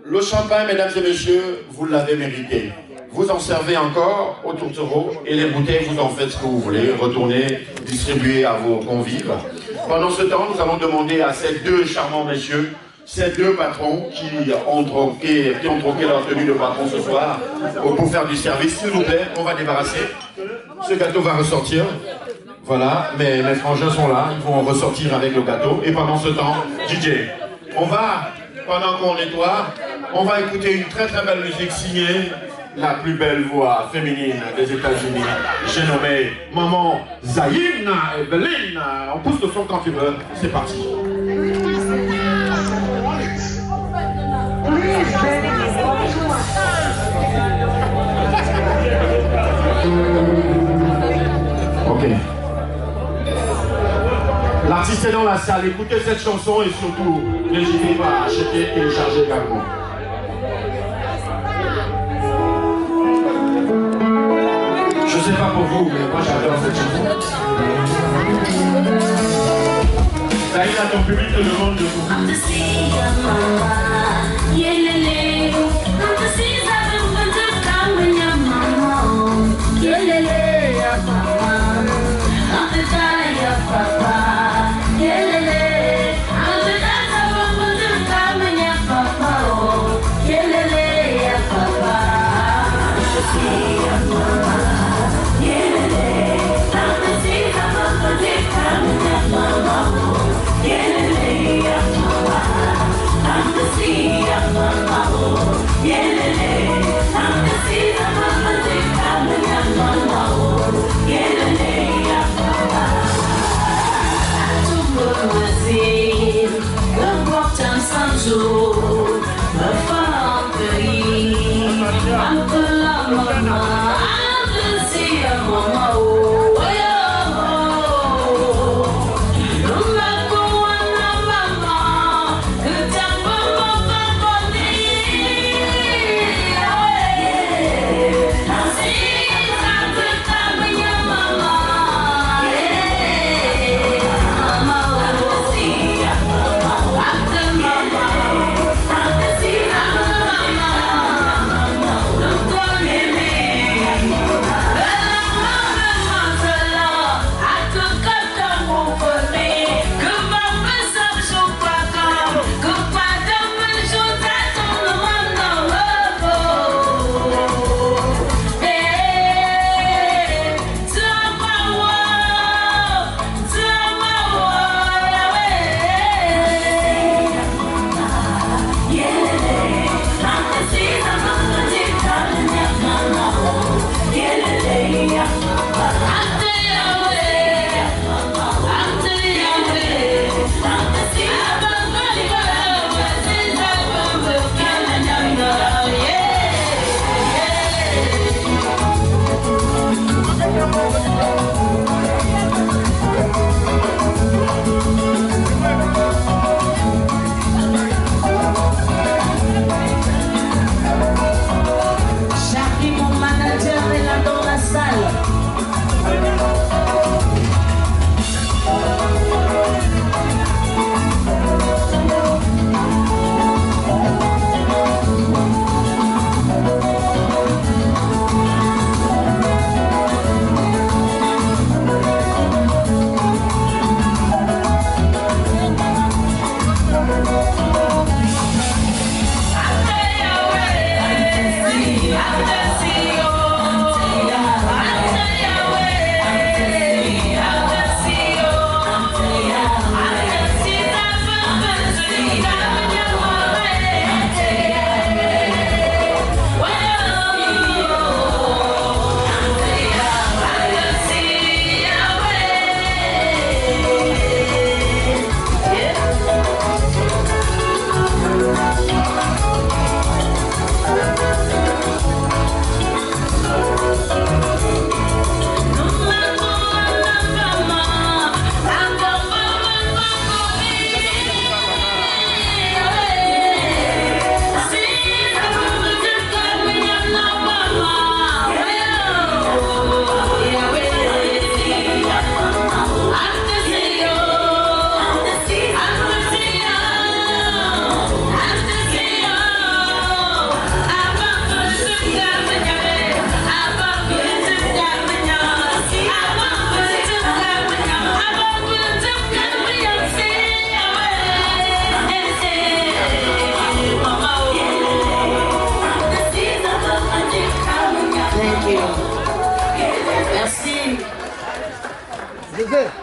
Le champagne, mesdames et messieurs, vous l'avez mérité. Vous en servez encore aux tourtereaux et les bouteilles, vous en faites ce que vous voulez. Retournez, distribuez à vos convives. Pendant ce temps, nous allons demander à ces deux charmants messieurs, ces deux patrons qui ont troqué leur tenue de patron ce soir pour faire du service. S'il vous plaît, on va débarrasser. Ce gâteau va ressortir. Voilà, mes frangins sont là, ils vont ressortir avec le gâteau. Et pendant ce temps, DJ, on va, pendant qu'on nettoie, on va écouter une très très belle musique signée la plus belle voix féminine des États-Unis. J'ai nommé Maman Zayn Evelyn. On pousse le son quand tu veux. C'est parti. Ok. L'artiste est dans la salle. Écoutez cette chanson et surtout, n'hésitez pas à acheter et télécharger également. Je sais pas pour vous, mais moi j'adore cette chanson. Zayn, à ton public te demande de vous.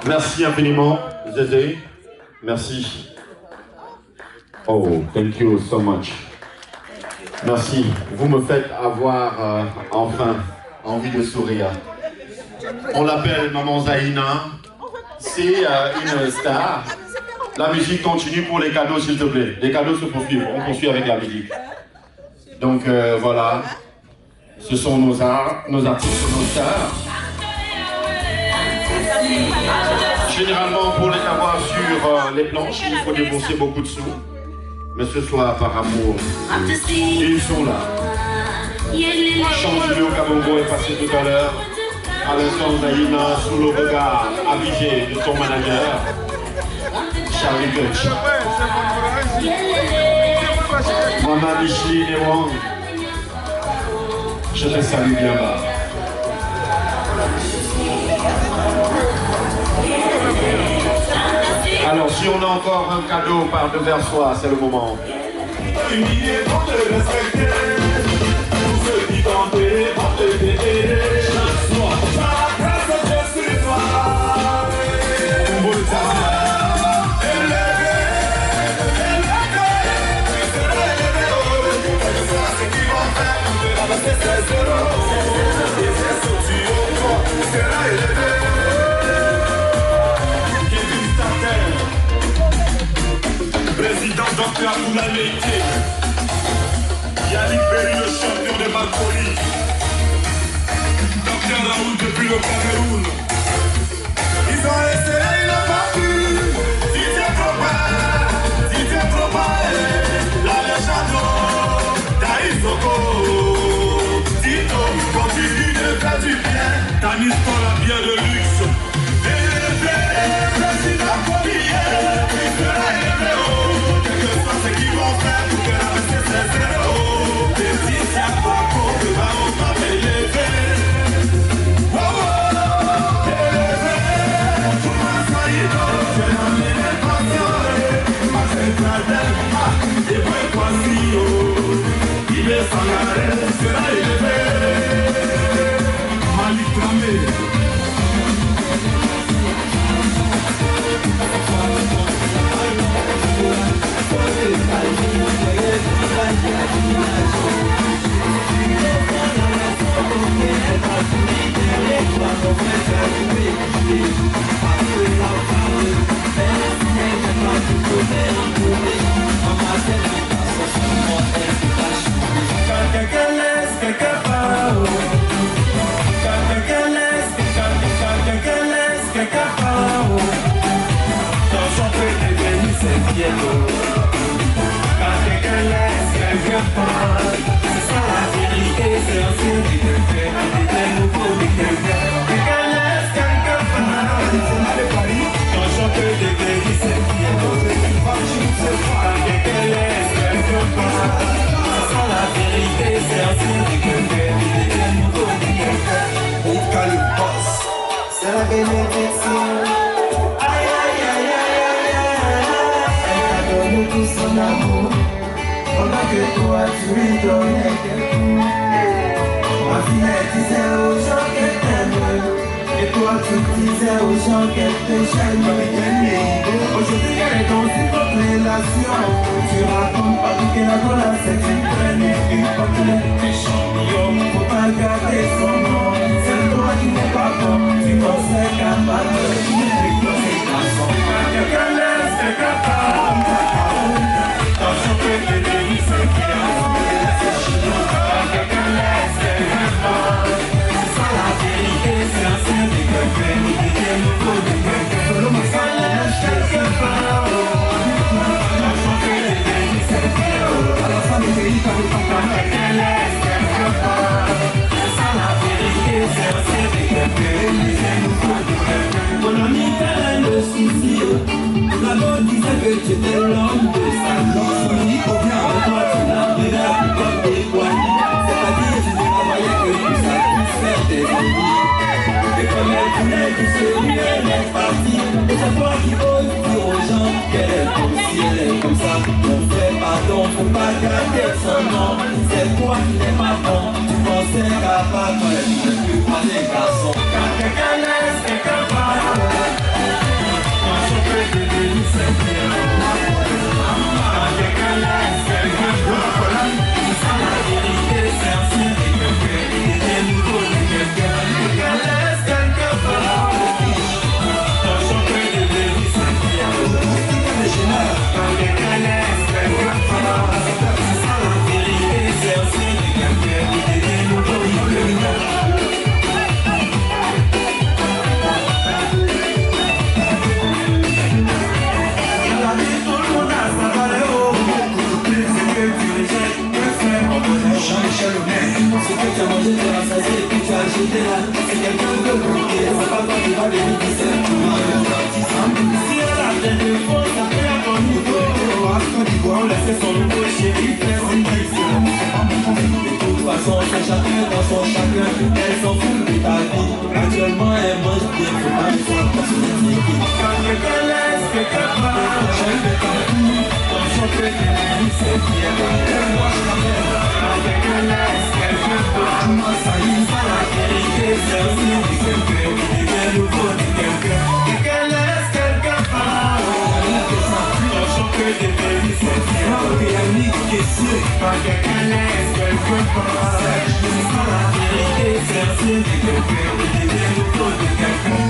Merci infiniment, Zézé. Merci. Oh, thank you so much. Merci. Vous me faites avoir enfin envie de sourire. On l'appelle Maman Zahina. C'est une star. La musique continue pour les cadeaux, s'il te plaît. Les cadeaux se poursuivent. On poursuit avec la musique. Donc voilà. Ce sont nos artistes, nos stars. Généralement, pour les avoir sur les planches, il faut débourser beaucoup de sous. Mais ce soir, par amour, ils sont là. Change au Kabongo est passé tout à l'heure. À l'instant, Zahina, sous le regard avisé de son manager, Charlie Kutch. Maman Micheline et Wang, je te salue bien bas. Alors, si on a encore un cadeau par devers soi, c'est le moment. Président Docteur Oulaméité, Yannick Berry, le champion de Malpoli, Docteur Raoul depuis le Cameroun. Ils ont essayé, ils n'ont pas pu. Didier Tropa, la légende d'Aïsoko. Tito continue de faire du bien. Tanis pour la bière de luxe. Et président Polier, il sera élevé haut. Quel que soit ce qu'ils vont faire pour que la reste c'est zéro. Et si c'est à Paco, le ballon va m'élever. Oh oh, élevé. Tout le monde soit idole. J'ai nommé les patients. Ma centrale, et moi quasi haut. Il est sans arrêt, sera élevé. Malik Tramé. C'est ça la vérité, c'est un signe de quelqu'un, des nouveaux de quelqu'un. Quelqu'un laisse quelqu'un part. Quand j'entends des guéris, c'est bien. Quand quelqu'un laisse quelqu'un part. C'est ça la vérité, c'est un signe de quelqu'un, des nouveaux de quelqu'un. Au Calibos, c'est la bénédiction. Aïe aïe aïe aïe aïe aïe. Elle t'a donné tout son amour. Pendant que toi tu lui donnais tes coups. Ma fille disait aux gens qu'elle t'aime. Et toi tu disais aux gens qu'elle te gêne. Aujourd'hui elle est dans une autre relation. Tu racontes pas tout qu'elle a dans la sexe. Tu prenais une porte des champignons. Faut pas garder son nom. C'est toi qui n'es pas bon. Tu pensais qu'à battre. Tu n'es plus que ses garçons. Quelqu'un laisse, quelqu'un part. Quand je peux te dire c'est qu'il a quelqu'un laisse, quelqu'un part. C'est ça la vérité, c'est un signe de quelqu'un, des nouveaux de quelqu'un. Ça laisse quelqu'un part. Quand je peux te dire c'est qu'il a quelqu'un laisse, quelqu'un part. C'est ça la vérité, c'est un signe de quelqu'un, des nouveaux de quelqu'un. Mon ami t'as le souci. La bonne disait que tu étais l'homme de sa vie. Toi, tu l'as regardé comme des poignées. C'est-à-dire, tu ne voyais que tout ça puisse faire tes amis. Et comme elle voulait que celui elle est partie. Et c'est toi qui oses dire aux gens qu'elle est comme si elle est comme ça. On fait pardon, faut pas garder son nom. C'est toi qui n'es pas bon. Tu pensais qu'à part toi, elle ne peut plus pas des garçons. Quand quelqu'un laisse, quelqu'un part. son nouveau chéri fait ses questions. De toute façon, c'est chacun dans son chacun. Elle s'en fout de ta vie. Actuellement, elle mange bien, faut pas les faire parce que c'est qui. Quand quelqu'un laisse, quelqu'un part. J'aime le temps comme son fait de la vie, c'est bien. Elle watch la mer. Quand quelqu'un laisse, quelqu'un part. Moi, ça y est, ça la vérité, c'est aussi du quelqu'un. Du bien nouveau, du quelqu'un. Quelqu'un laisse, quelqu'un part. Dans son cœur de pays, c'est bien. Organique, qu'est-ce que quand quelqu'un laisse, quelqu'un part. C'est ça la vérité, c'est aussi du quelqu'un. Du bien nouveau, du quelqu'un.